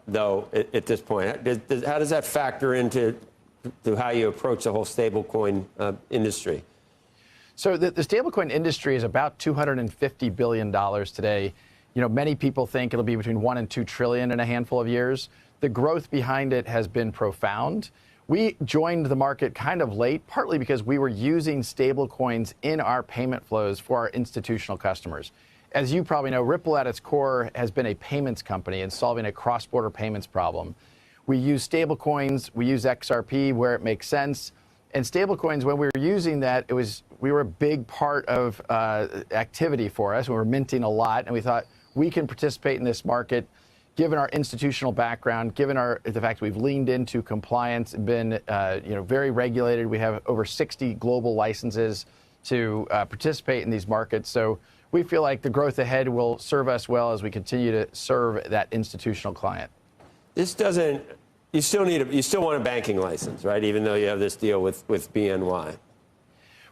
though, at this point. How does that factor into how you approach the whole stablecoin industry? So the stablecoin industry is about $250 billion today. Many people think it'll be between 1 and 2 trillion in a handful of years. The growth behind it has been profound. We joined the market kind of late, partly because we were using stablecoins in our payment flows for our institutional customers. As you probably know, Ripple at its core has been a payments company and solving a cross-border payments problem. We use stablecoins, we use XRP where it makes sense. And stablecoins, when we were using that, we were a big part of activity for us. We were minting a lot, and we thought we can participate in this market, given our institutional background, given the fact that we've leaned into compliance and been very regulated. We have over 60 global licenses to participate in these markets. So we feel like the growth ahead will serve us well as we continue to serve that institutional client. You still want a banking license, right? Even though you have this deal with BNY.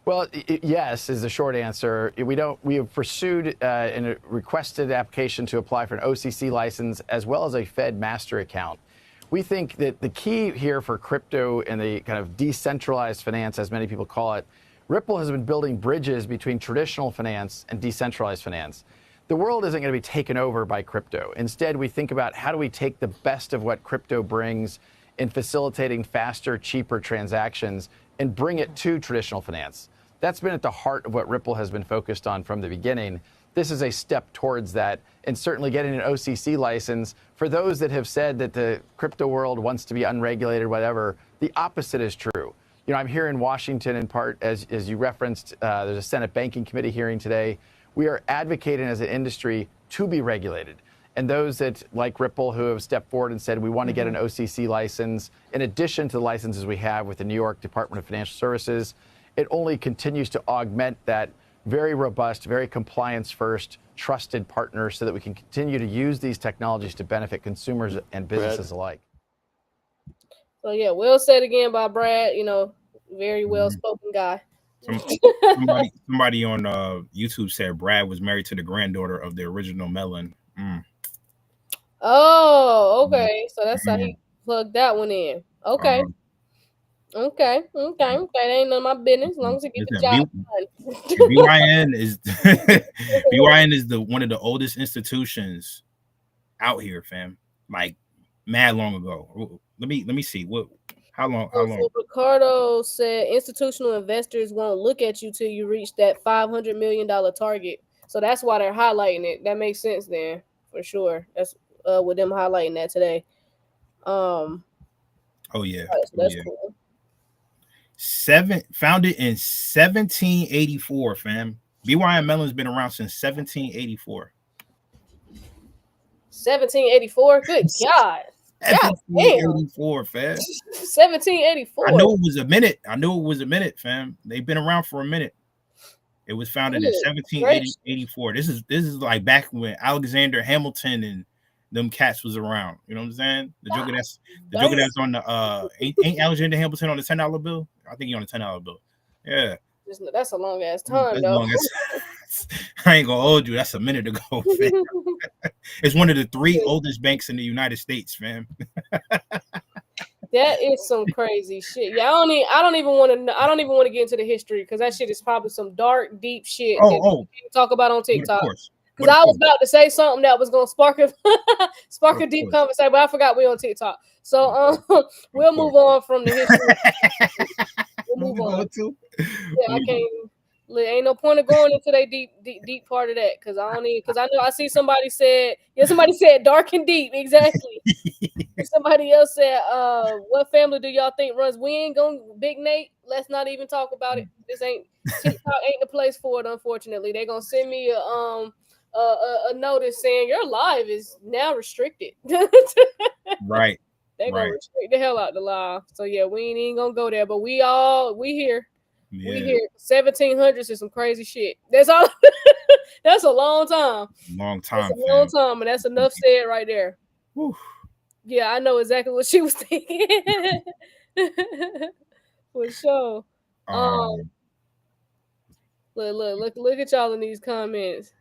Well, yes, is the short answer. We have pursued and requested application to apply for an OCC license as well as a Fed master account. We think that the key here for crypto and the kind of decentralized finance, as many people call it, Ripple has been building bridges between traditional finance and decentralized finance. The world isn't going to be taken over by crypto. Instead, we think about how do we take the best of what crypto brings in facilitating faster, cheaper transactions and bring it to traditional finance. That's been at the heart of what Ripple has been focused on from the beginning. This is a step towards that, and certainly getting an OCC license. For those that have said that the crypto world wants to be unregulated, whatever, the opposite is true. I'm here in Washington in part, as you referenced, there's a Senate Banking Committee hearing today. We are advocating as an industry to be regulated. And those that, like Ripple, who have stepped forward and said we want to get an OCC license, in addition to the licenses we have with the New York Department of Financial Services, it only continues to augment that very robust, very compliance-first, trusted partner so that we can continue to use these technologies to benefit consumers and businesses alike. So, yeah, well said again by Brad, very well-spoken guy. Somebody on YouTube said Brad was married to the granddaughter of the original Mellon. Oh, okay. So that's how he plugged that one in. Okay. Okay. That ain't none of my business as long as he gets the job done. BYN is one of the oldest institutions out here, fam. Like mad long ago. Let me see how long. So Ricardo said institutional investors won't look at you till you reach that $500 million target. So that's why they're highlighting it. That makes sense then, for sure. That's with them highlighting that today. Oh yeah. So that's cool. Founded in 1784, fam. BNY Mellon's been around since 1784. 1784? Good God. 1784, fam. 1784. I knew it was a minute, fam. They've been around for a minute. It was founded in 1784. This is like back when Alexander Hamilton and them cats was around. You know what I'm saying? The Joker that's on the ain't Alexander Hamilton on the $10 bill? I think he on the $10 bill. Yeah. That's a long ass time, though. I ain't gonna hold you. That's a minute ago, fam. It's one of the 3 oldest banks in the United States, fam. That is some crazy shit. Yeah, I don't even want to get into the history because that shit is probably some dark, deep shit that you talk about on TikTok. Because I was about to say something that was gonna spark a deep conversation, but I forgot we on TikTok. So we'll move on from the history. We'll move on. Yeah, I can't. Ain't no point of going into that deep part of that because I know I see somebody said dark and deep, exactly. Somebody else said, what family do y'all think runs? We ain't gonna Big Nate. Let's not even talk about it. This ain't TikTok ain't the place for it, unfortunately. They're gonna send me a notice saying your live is now restricted. Right. They're gonna restrict the hell out the live. So yeah, we ain't even gonna go there, but we here. Yeah. We here. 1700s is some crazy shit. That's all. That's a long time. That's a long time, and that's enough said right there. Whew. Yeah, I know exactly what she was thinking. For sure. Look at y'all in these comments.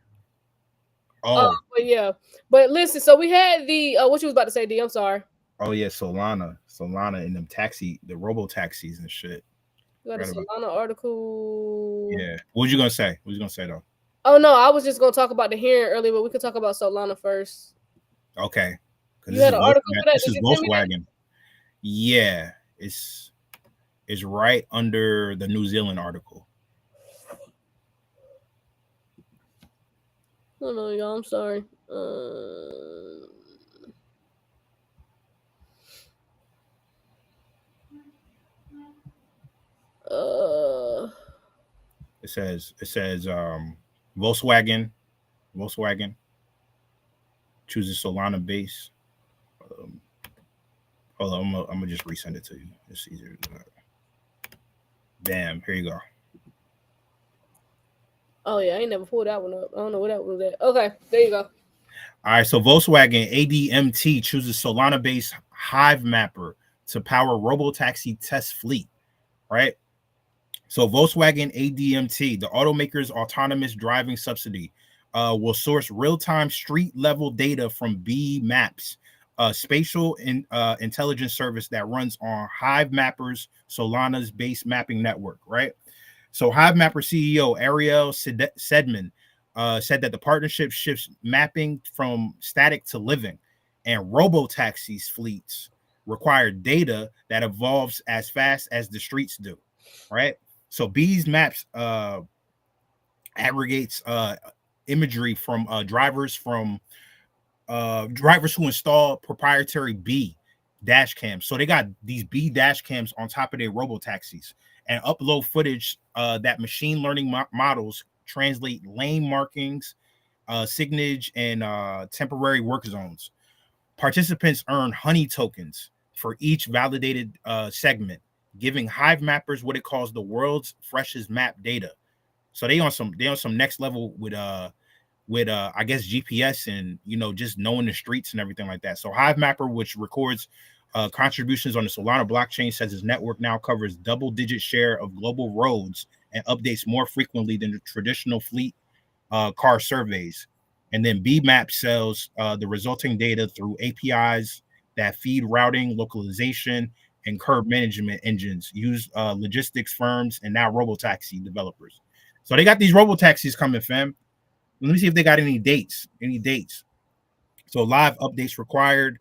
But yeah. But listen, so we had the what you was about to say, D. I'm sorry. Oh yeah, Solana and them the robo taxis and shit. You got a Solana article. Yeah. What was you gonna say? Though? Oh no, I was just gonna talk about the hearing earlier, but we could talk about Solana first. Okay. You had an article for that? This is Volkswagen. Yeah, it's right under the New Zealand article. Hold on, y'all. I'm sorry. It says Volkswagen chooses Solana base. Hold on, I'm gonna just resend it to you. It's easier to do that. Damn, here you go. Oh yeah, I ain't never pulled that one up. I don't know where that was at. Okay, there you go. All right, so Volkswagen ADMT chooses Solana-based Hive Mapper to power robo-taxi test fleet, right? So Volkswagen ADMT, the automaker's autonomous driving subsidy, will source real-time street-level data from B Maps, a spatial intelligence service that runs on Hive Mapper's Solana's base mapping network, right? So Hive Mapper CEO Ariel Sedman said that the partnership shifts mapping from static to living, and robo-taxis fleets require data that evolves as fast as the streets do, right? So B's Maps aggregates imagery from drivers who install proprietary B dash cams. So they got these B dash cams on top of their robo taxis and upload footage that machine learning models translate lane markings, signage, and temporary work zones. Participants earn honey tokens for each validated segment, giving Hive Mappers what it calls the world's freshest map data. So they on some next level with I guess GPS and just knowing the streets and everything like that. So Hive Mapper, which records contributions on the Solana blockchain, says its network now covers double-digit share of global roads and updates more frequently than the traditional fleet car surveys. And then BMap sells the resulting data through APIs that feed routing, localization, and curb management engines, use logistics firms, and now robotaxi developers. So they got these robotaxis coming, fam. Let me see if they got any dates. So live updates required.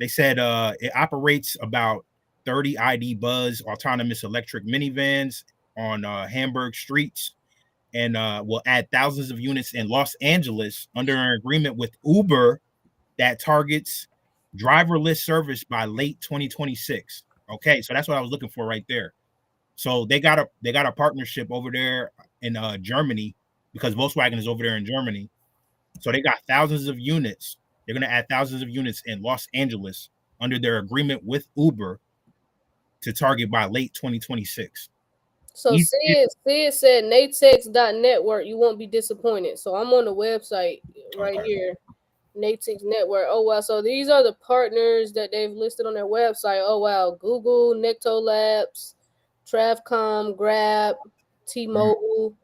They said it operates about 30 ID Buzz autonomous electric minivans on Hamburg streets, and will add thousands of units in Los Angeles under an agreement with Uber that targets driverless service by late 2026. Okay, so that's what I was looking for right there. So they got a partnership over there in Germany, because Volkswagen is over there in Germany. So they got thousands of units. They're going to add thousands of units in Los Angeles under their agreement with Uber to target by late 2026. So Sid said natex.network, you won't be disappointed. So I'm on the website right here, Natex Network. Oh wow, so these are the partners that they've listed on their website. Oh wow, Google, Necto Labs, Travcom, Grab, T-Mobile.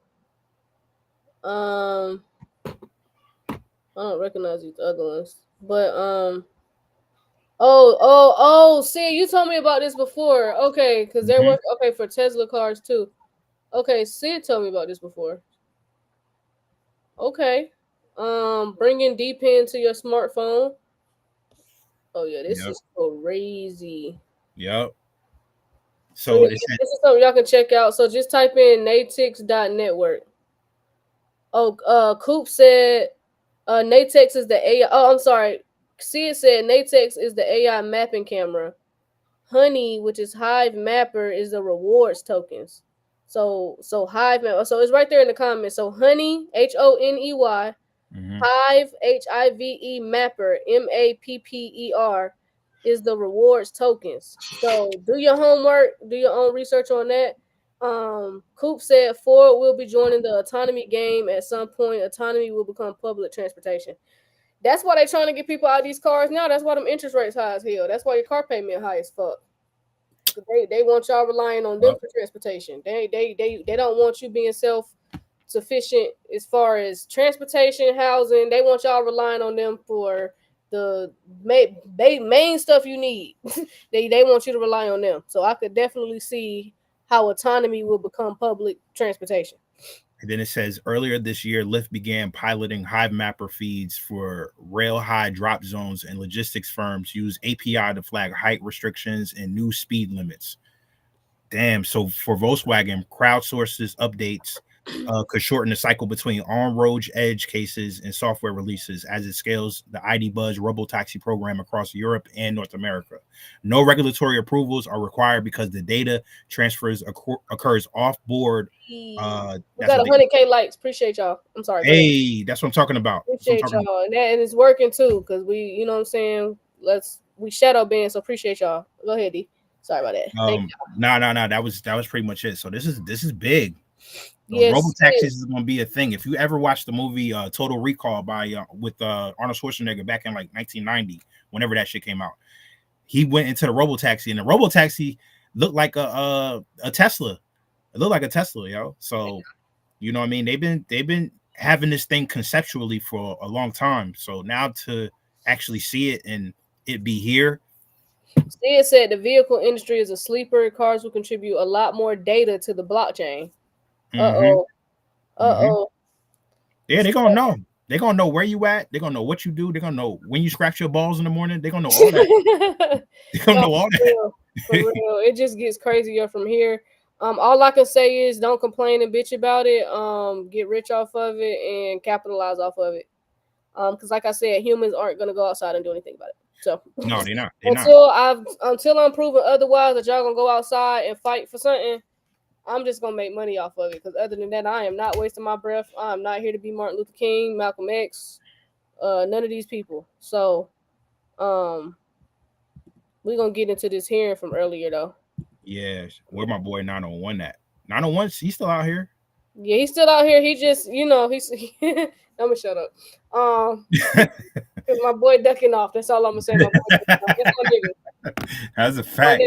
I don't recognize these other ones, but see, you told me about this before. Okay, because they're working for Tesla cars too. Okay, Sid told me about this before. Okay, bringing DPIN to your smartphone. Oh yeah, this is crazy. Yep. So this is something y'all can check out. So just type in natex.network. Oh, Coop said, Natex is the AI. Oh, I'm sorry. Sid said Natex is the AI mapping camera. Honey, which is Hive Mapper, is the rewards tokens. So Hive Mapper. So it's right there in the comments. So Honey, HONEY, Hive, HIVE Mapper, MAPPER, is the rewards tokens. So do your homework, do your own research on that. Coop said Ford will be joining the autonomy game at some point. Autonomy will become public transportation. That's why they're trying to get people out of these cars now. That's why them interest rates high as hell. That's why your car payment high as fuck. They want y'all relying on them for transportation. They don't want you being self-sufficient as far as transportation, housing. They want y'all relying on them for the main stuff you need. they want you to rely on them. So I could definitely see how autonomy will become public transportation. And then it says earlier this year, Lyft began piloting Hive Mapper feeds for rail high drop zones, and logistics firms use API to flag height restrictions and new speed limits. Damn. So for Volkswagen, crowdsources updates could shorten the cycle between on-road edge cases and software releases as it scales the ID Buzz robotaxi program across Europe and North America. No regulatory approvals are required because the data transfers occurs off-board. We got 100K likes. Appreciate y'all. I'm sorry. Hey, that's what I'm talking about. Appreciate y'all. And it's working too, because we, you know what I'm saying? We shadow ban, so appreciate y'all. Go ahead, D. Sorry about that. No. That was pretty much it. So this is big. Yes, robotaxis is going to be a thing. If you ever watched the movie Total Recall with Arnold Schwarzenegger back in like 1990, whenever that shit came out, he went into the robotaxi, and the robotaxi looked like a Tesla. It looked like a Tesla, yo. So you know what I mean? They've been having this thing conceptually for a long time. So now to actually see it and it be here. Sid said the vehicle industry is a sleeper. Cars will contribute a lot more data to the blockchain. Yeah, they're gonna know. They're gonna know where you at. They're gonna know what you do. They're gonna know when you scratch your balls in the morning. They're gonna know all that. They're gonna know all that. For real. It just gets crazier from here. All I can say is don't complain and bitch about it. Get rich off of it and capitalize off of it. Because like I said, humans aren't gonna go outside and do anything about it. So no, they're not. Until I'm proven otherwise that y'all gonna go outside and fight for something, I'm just gonna make money off of it. Because other than that, I am not wasting my breath. I'm not here to be Martin Luther King, Malcolm X, none of these people. So, we're gonna get into this hearing from earlier though. Yeah, where my boy 901 at? 901, he's still out here. Yeah, he's still out here. He just, he's. I'm gonna shut up. Because my boy ducking off. That's all I'm gonna say. My boy that's my nigga. That's a fact.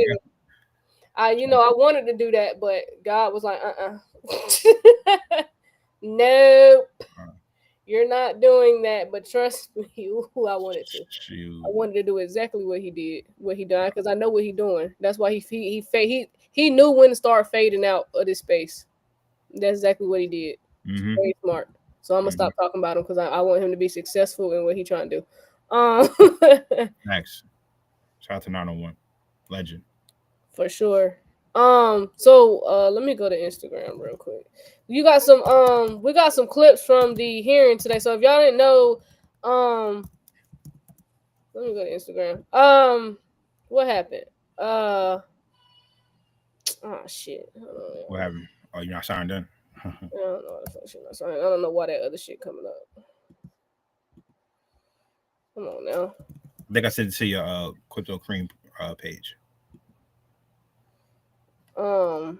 I wanted to do that, but God was like, nope, you're not doing that. But trust me, I wanted to. Shoot. I wanted to do exactly what he done, because I know what he's doing. That's why he knew when to start fading out of this space. That's exactly what he did. Very smart. So I'm gonna stop talking about him because I want him to be successful in what he's trying to do. Thanks. Shout out to 901, legend. For sure. So let me go to Instagram real quick. We got some clips from the hearing today. So if y'all didn't know, let me go to Instagram. What happened? Shit. What happened? Oh, you're not signed in? I don't know why the fuck she's not signed. I don't know why that other shit coming up. Come on now. I think I sent it to your Crypto Cream page. Okay.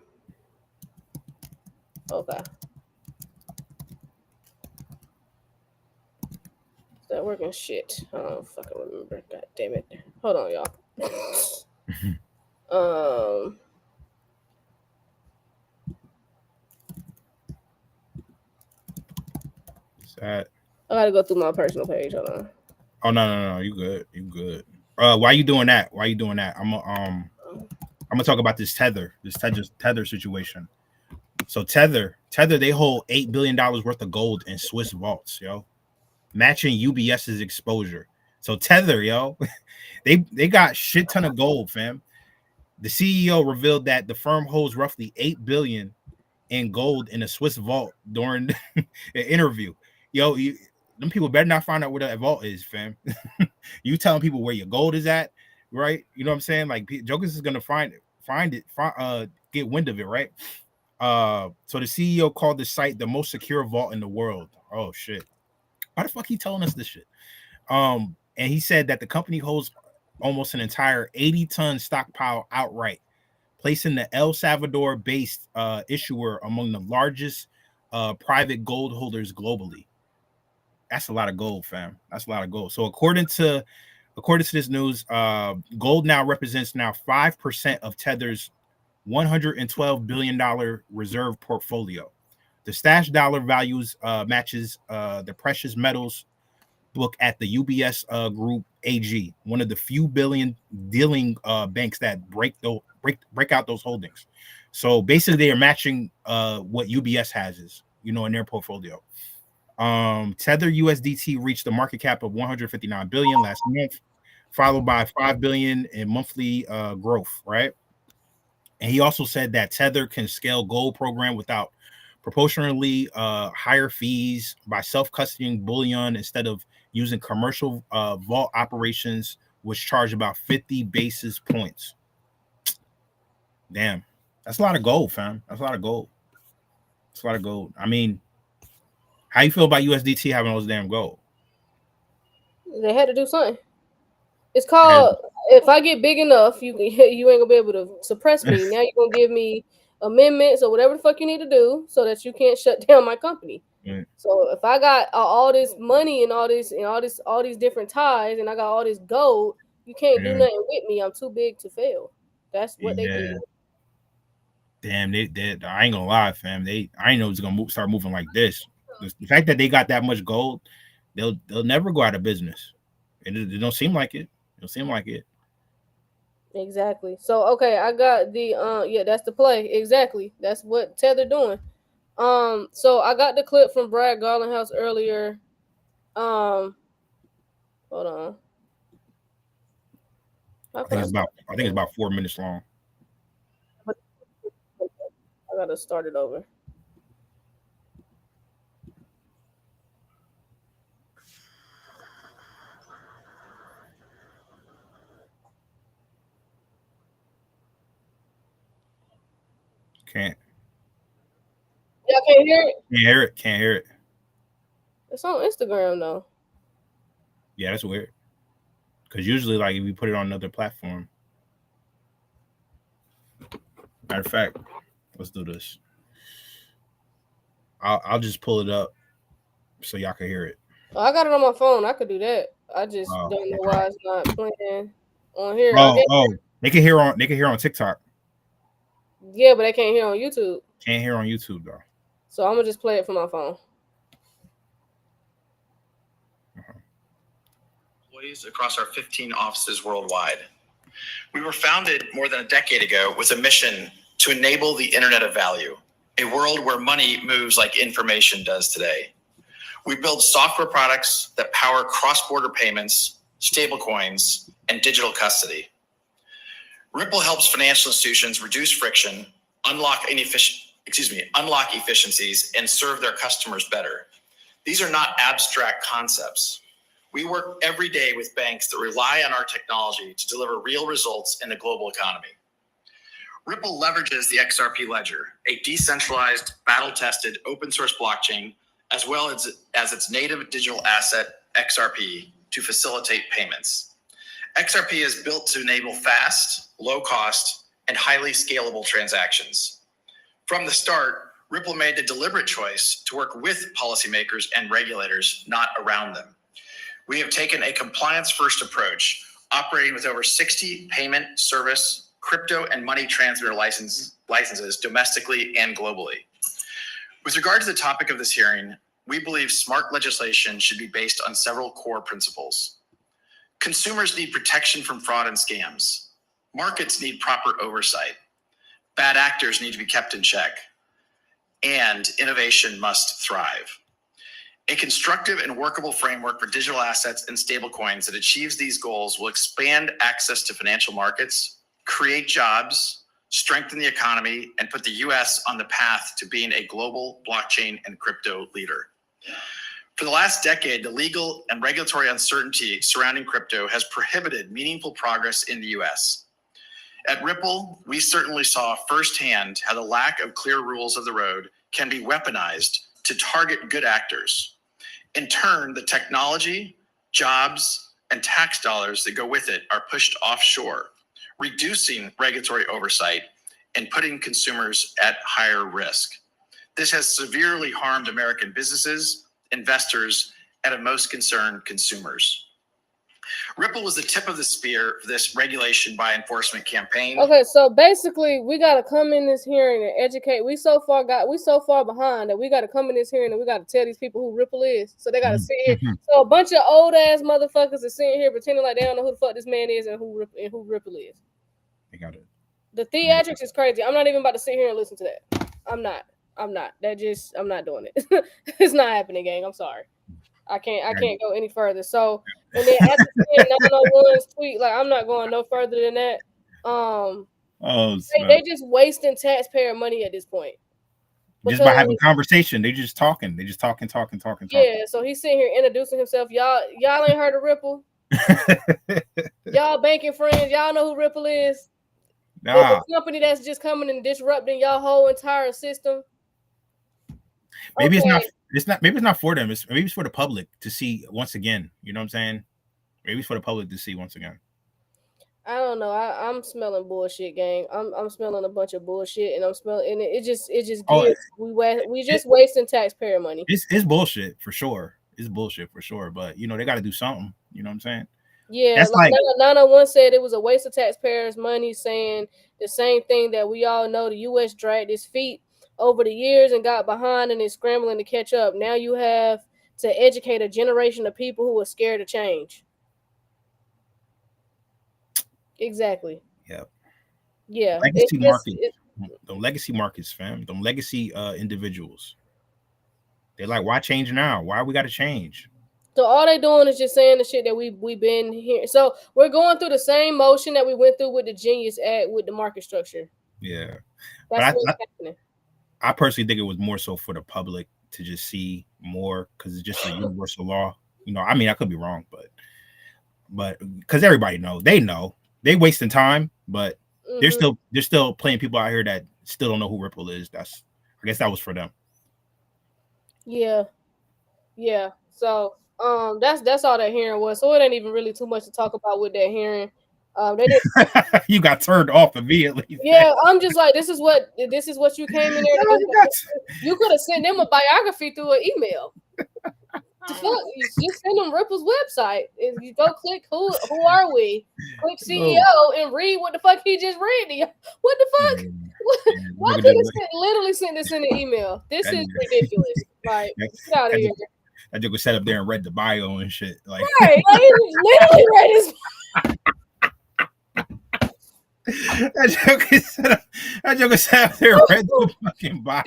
Is that working? Shit. I don't fucking remember. God damn it. Hold on, y'all. That. I gotta go through my personal page. Hold on. Oh no, you good. You good. Why you doing that? I'm gonna talk about this Tether situation. So Tether, they hold $8 billion worth of gold in Swiss vaults, yo, matching UBS's exposure. So Tether, yo, they got shit ton of gold, fam. The CEO revealed that the firm holds roughly $8 billion in gold in a Swiss vault during an interview. Yo, them people better not find out where that vault is, fam. You telling people where your gold is at, right? You know what I'm saying? Like, Jokers is gonna find it, get wind of it, right? So the CEO called the site the most secure vault in the world. Oh shit! Why the fuck he telling us this shit? And he said that the company holds almost an entire 80-ton stockpile outright, placing the El Salvador-based issuer among the largest private gold holders globally. That's a lot of gold, fam. That's a lot of gold. So according to this news, gold now represents 5% of Tether's $112 billion reserve portfolio. The stash dollar values matches the precious metals book at the UBS Group AG, one of the few billion dealing banks that break out those holdings. So basically, they are matching what UBS has in their portfolio. Tether USDT reached a market cap of 159 billion last month, followed by 5 billion in monthly growth, right? And he also said that Tether can scale gold program without proportionally higher fees by self-custodying bullion instead of using commercial vault operations, which charge about 50 basis points. Damn, that's a lot of gold, fam. That's a lot of gold. It's a lot of gold. I mean, how you feel about USDT having those damn gold? They had to do something. It's called, if I get big enough, you ain't gonna be able to suppress me. Now you're gonna give me amendments or whatever the fuck you need to do so that you can't shut down my company. So if I got all this money and all these different ties and I got all this gold, you can't do nothing with me. I'm too big to fail. That's what they did. Damn, they I ain't gonna lie, fam. I ain't know it's gonna start moving like this. The fact that they got that much gold, they'll never go out of business. It don't seem like it. It don't seem like it. Exactly. So okay, I got the that's the play. Exactly. That's what Tether doing. So I got the clip from Brad Garlinghouse earlier. Hold on. I think it's about 4 minutes long. I gotta start it over. Can't. Y'all can't hear it? Can't hear it. It's on Instagram though. Yeah, that's weird. Because usually, like, if you put it on another platform. Matter of fact, let's do this. I'll just pull it up so y'all can hear it. Oh, I got it on my phone. I could do that. I just don't know why it's not playing on here. They can hear on TikTok. Yeah, but they can't hear on YouTube. Can't hear on YouTube though. So I'm gonna just play it from my phone. Employees across our 15 offices worldwide. We were founded more than a decade ago with a mission to enable the Internet of Value, a world where money moves like information does today. We build software products that power cross-border payments, stablecoins, and digital custody. Ripple helps financial institutions reduce friction, unlock efficiencies, and serve their customers better. These are not abstract concepts. We work every day with banks that rely on our technology to deliver real results in the global economy. Ripple leverages the XRP Ledger, a decentralized, battle-tested, open-source blockchain, as well as its native digital asset, XRP, to facilitate payments. XRP is built to enable fast, low-cost, and highly scalable transactions. From the start, Ripple made the deliberate choice to work with policymakers and regulators, not around them. We have taken a compliance-first approach, operating with over 60 payment, service, crypto, and money transmitter licenses domestically and globally. With regard to the topic of this hearing, we believe smart legislation should be based on several core principles. Consumers need protection from fraud and scams. Markets need proper oversight. Bad actors need to be kept in check. And innovation must thrive. A constructive and workable framework for digital assets and stablecoins that achieves these goals will expand access to financial markets, create jobs, strengthen the economy, and put the U.S. on the path to being a global blockchain and crypto leader. For the last decade, the legal and regulatory uncertainty surrounding crypto has prohibited meaningful progress in the U.S. At Ripple, we certainly saw firsthand how the lack of clear rules of the road can be weaponized to target good actors. In turn, the technology, jobs, and tax dollars that go with it are pushed offshore, reducing regulatory oversight and putting consumers at higher risk. This has severely harmed American businesses, investors, and of most concerned, consumers. Ripple was the tip of the spear for this regulation by enforcement campaign. Okay, so basically, we gotta come in this hearing and educate. We so far behind that we gotta come in this hearing and we gotta tell these people who Ripple is. So they gotta sit here. So a bunch of old ass motherfuckers are sitting here pretending like they don't know who the fuck this man is and who Ripple is. They got it. The theatrics is crazy. I'm not even about to sit here and listen to that. I'm not. I'm not doing it. It's not happening, gang. I'm sorry. I can't go any further. So, and then after seeing 901's tweet, like, I'm not going no further than that. They just wasting taxpayer money at this point. Just by having conversation, they just talking. They just talking. Yeah, so he's sitting here introducing himself. Y'all ain't heard of Ripple. Y'all banking friends, y'all know who Ripple is. Nah. It's a company that's just coming and disrupting y'all whole entire system. Maybe it's not. Maybe it's not for them. Maybe it's for the public to see once again. You know what I'm saying? Maybe it's for the public to see once again. I don't know. I'm smelling bullshit, gang. I'm smelling a bunch of bullshit, and it just we just wasting taxpayer money. It's bullshit for sure. It's bullshit for sure. But they got to do something. You know what I'm saying? Yeah, that's like 901 said it was a waste of taxpayers' money, saying the same thing that we all know. The U.S. dragged its feet over the years and got behind and is scrambling to catch up. Now you have to educate a generation of people who are scared of change. Exactly. Yep. Yeah. Legacy market. The legacy markets, fam. The legacy individuals. They're like, why change now? Why we got to change? So all they doing is just saying the shit that we've been here. So we're going through the same motion that we went through with the Genius Act with the market structure. Yeah. That's what's happening. I personally think it was more so for the public to just see more because it's just a universal law. I mean, I could be wrong, but because everybody they wasting time, but there's still plenty of people out here that still don't know who Ripple is. I guess that was for them. Yeah. So that's all that hearing was. So it ain't even really too much to talk about with that hearing. They didn't. You got turned off immediately. Yeah, I'm just like, this is what you came in there to do. You could have sent them a biography through an email. You just send them Ripple's website. If you go click who are we? Click CEO and read what the fuck he just read to you. What the fuck? Why could he literally send this in an email? This is ridiculous. Like, get out of here. That joke was set up there and read the bio and shit. Like, right, like he literally read his. That joke is set up there and read the fucking bio.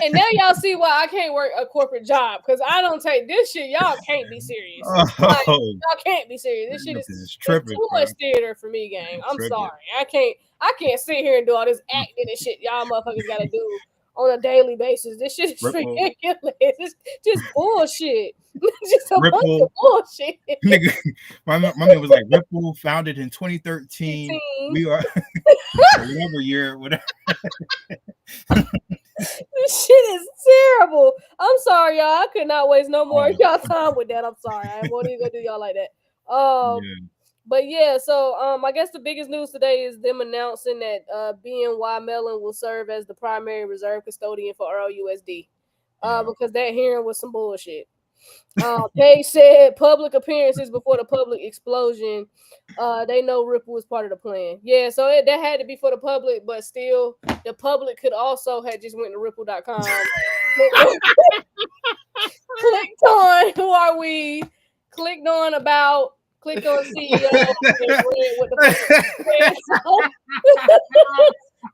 And now y'all see why I can't work a corporate job, because I don't take this shit. Y'all can't be serious. Like, y'all can't be serious. This shit is tripping, too much theater for me, gang. I'm sorry. I can't sit here and do all this acting and shit y'all motherfuckers gotta do on a daily basis. This shit is ridiculous. It's just bullshit. Just a bunch of bullshit. Nigga, my man was like, Ripple founded in 2013. We are whatever year, whatever. This shit is terrible. I'm sorry, y'all. I could not waste no more of y'all time with that. I'm sorry. I won't even do y'all like that. But yeah, so I guess the biggest news today is them announcing that BNY Mellon will serve as the primary reserve custodian for RLUSD. Because that hearing was some bullshit. Page said public appearances before the public explosion. They know Ripple was part of the plan. Yeah, so that had to be for the public, but still, the public could also have just went to Ripple.com. Clicked on who are we? Clicked on about. Clicked on CEO and read what the fuck.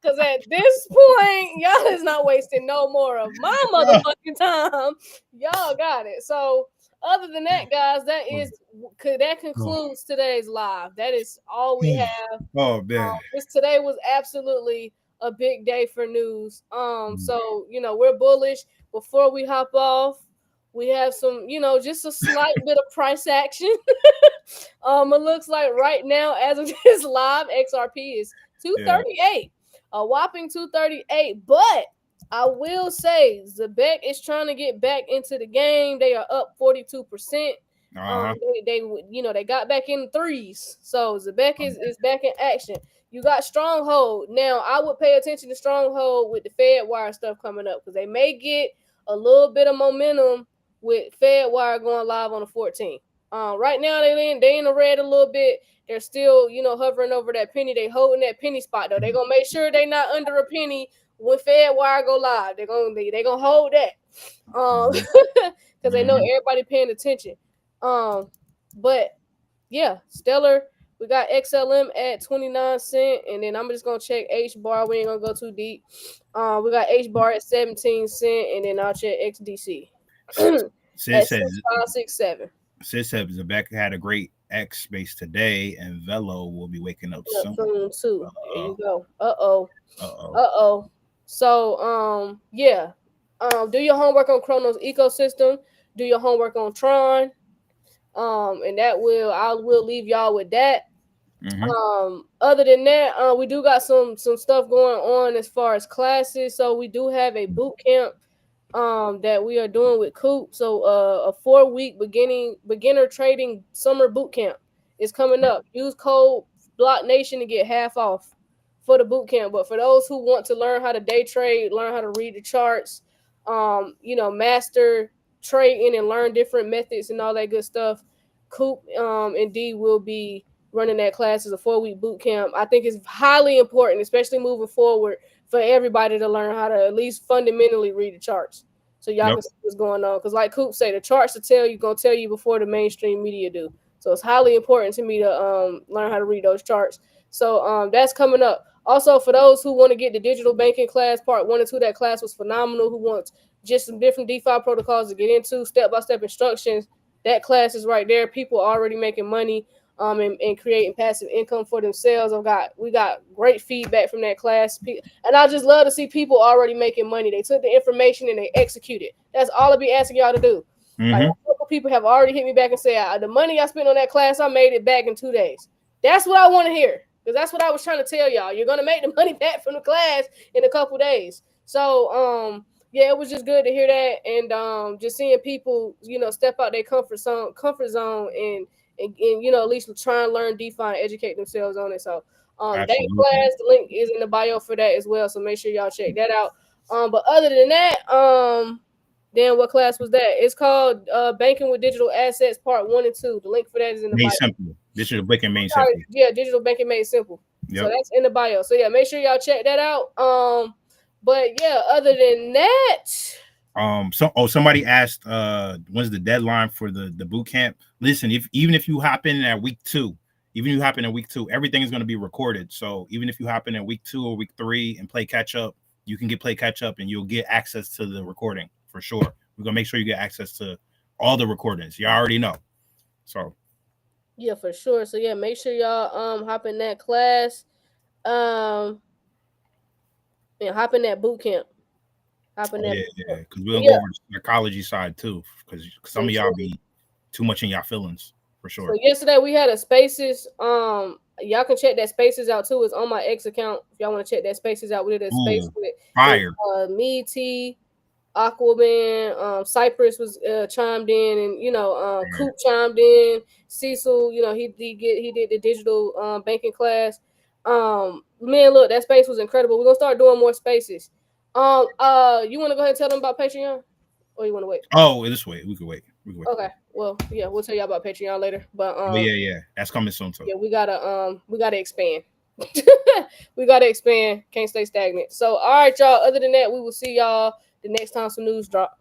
Because at this point, y'all is not wasting no more of my motherfucking time. Y'all got it. So, other than that, guys, that concludes today's live. That is all we have. Oh man, today was absolutely a big day for news. So we're bullish. Before we hop off, we have some, just a slight bit of price action. It looks like right now, as of this live, XRP is 238, a whopping 238. But I will say, Zebek is trying to get back into the game. They are up 42%. They got back in threes. So Zebek is back in action. You got Stronghold. Now, I would pay attention to Stronghold with the Fedwire stuff coming up because they may get a little bit of momentum with Fedwire going live on the 14th. Right now, they in the red a little bit. They're still, hovering over that penny. They holding that penny spot, though. They're going to make sure they're not under a penny when Fedwire go live. They're going to hold that because they know everybody paying attention. But, yeah, Stellar, we got XLM at 29 cents, and then I'm just going to check H-bar. We ain't going to go too deep. We got H-bar at 17 cents, and then I'll check XDC. Sid says 6567. Sid says Zebek had a great X space today, and Velo will be waking up soon too. There you go. Uh-oh. So, do your homework on Chronos ecosystem. Do your homework on Tron. And I will leave y'all with that. Other than that, we do got some stuff going on as far as classes. So we do have a boot camp that we are doing with Coop. So a 4-week beginner trading summer boot camp is coming up. Use code BlockNation to get half off for the boot camp. But for those who want to learn how to day trade, learn how to read the charts, master trading and learn different methods and all that good stuff, Coop indeed will be running that class as a 4-week boot camp. I think it's highly important, especially moving forward, for everybody to learn how to at least fundamentally read the charts. So y'all can see what's going on. Because like Coop say, the charts gonna tell you before the mainstream media do. So it's highly important to me to learn how to read those charts. So that's coming up. Also, for those who want to get the digital banking class, part 1 and 2, that class was phenomenal. Who wants just some different DeFi protocols to get into, step-by-step instructions, that class is right there. People are already making money and creating passive income for themselves. We got great feedback from that class. And I just love to see people already making money. They took the information and they executed. That's all I be asking y'all to do. Like, a couple people have already hit me back and say, the money I spent on that class, I made it back in 2 days. That's what I want to hear. Because that's what I was trying to tell y'all. You're going to make the money back from the class in a couple days. So, it was just good to hear that. And just seeing people, step out their comfort zone and at least try and learn DeFi and educate themselves on it. So that class, the link is in the bio for that as well. So make sure y'all check that out. But other than that, then what class was that? It's called Banking with Digital Assets Part 1 and 2. The link for that is in the bio. Simple. Digital banking made simple. Yeah, digital banking made simple. Yep. So that's in the bio. So yeah, make sure y'all check that out. But yeah, other than that, somebody asked when's the deadline for the boot camp. Listen, even if you hop in at week 2, everything is going to be recorded. So even if you hop in at week 2 or week 3 and play catch up, you can play catch up and you'll get access to the recording for sure. We're gonna make sure you get access to all the recordings. You already know. So yeah, for sure. So yeah, make sure y'all hop in that class, and hop in that boot camp. Because we're gonna go over the psychology side too, because some of y'all be too much in y'all feelings for sure. So yesterday we had a Spaces. Y'all can check that Spaces out too. It's on my X account. If y'all want to check that Spaces out, we did a space with fire. Me, T, Aquaman, Cypress was chimed in, and Coop chimed in. Cecil, he did the digital banking class. Man, look, that space was incredible. We're gonna start doing more spaces. You want to go ahead and tell them about Patreon, or you want to wait? Oh, this way we could wait. Okay, well, yeah, we'll tell y'all about Patreon later. But yeah, that's coming soon too. Yeah, we gotta expand. We gotta expand. Can't stay stagnant. So, all right, y'all. Other than that, we will see y'all the next time some news drop.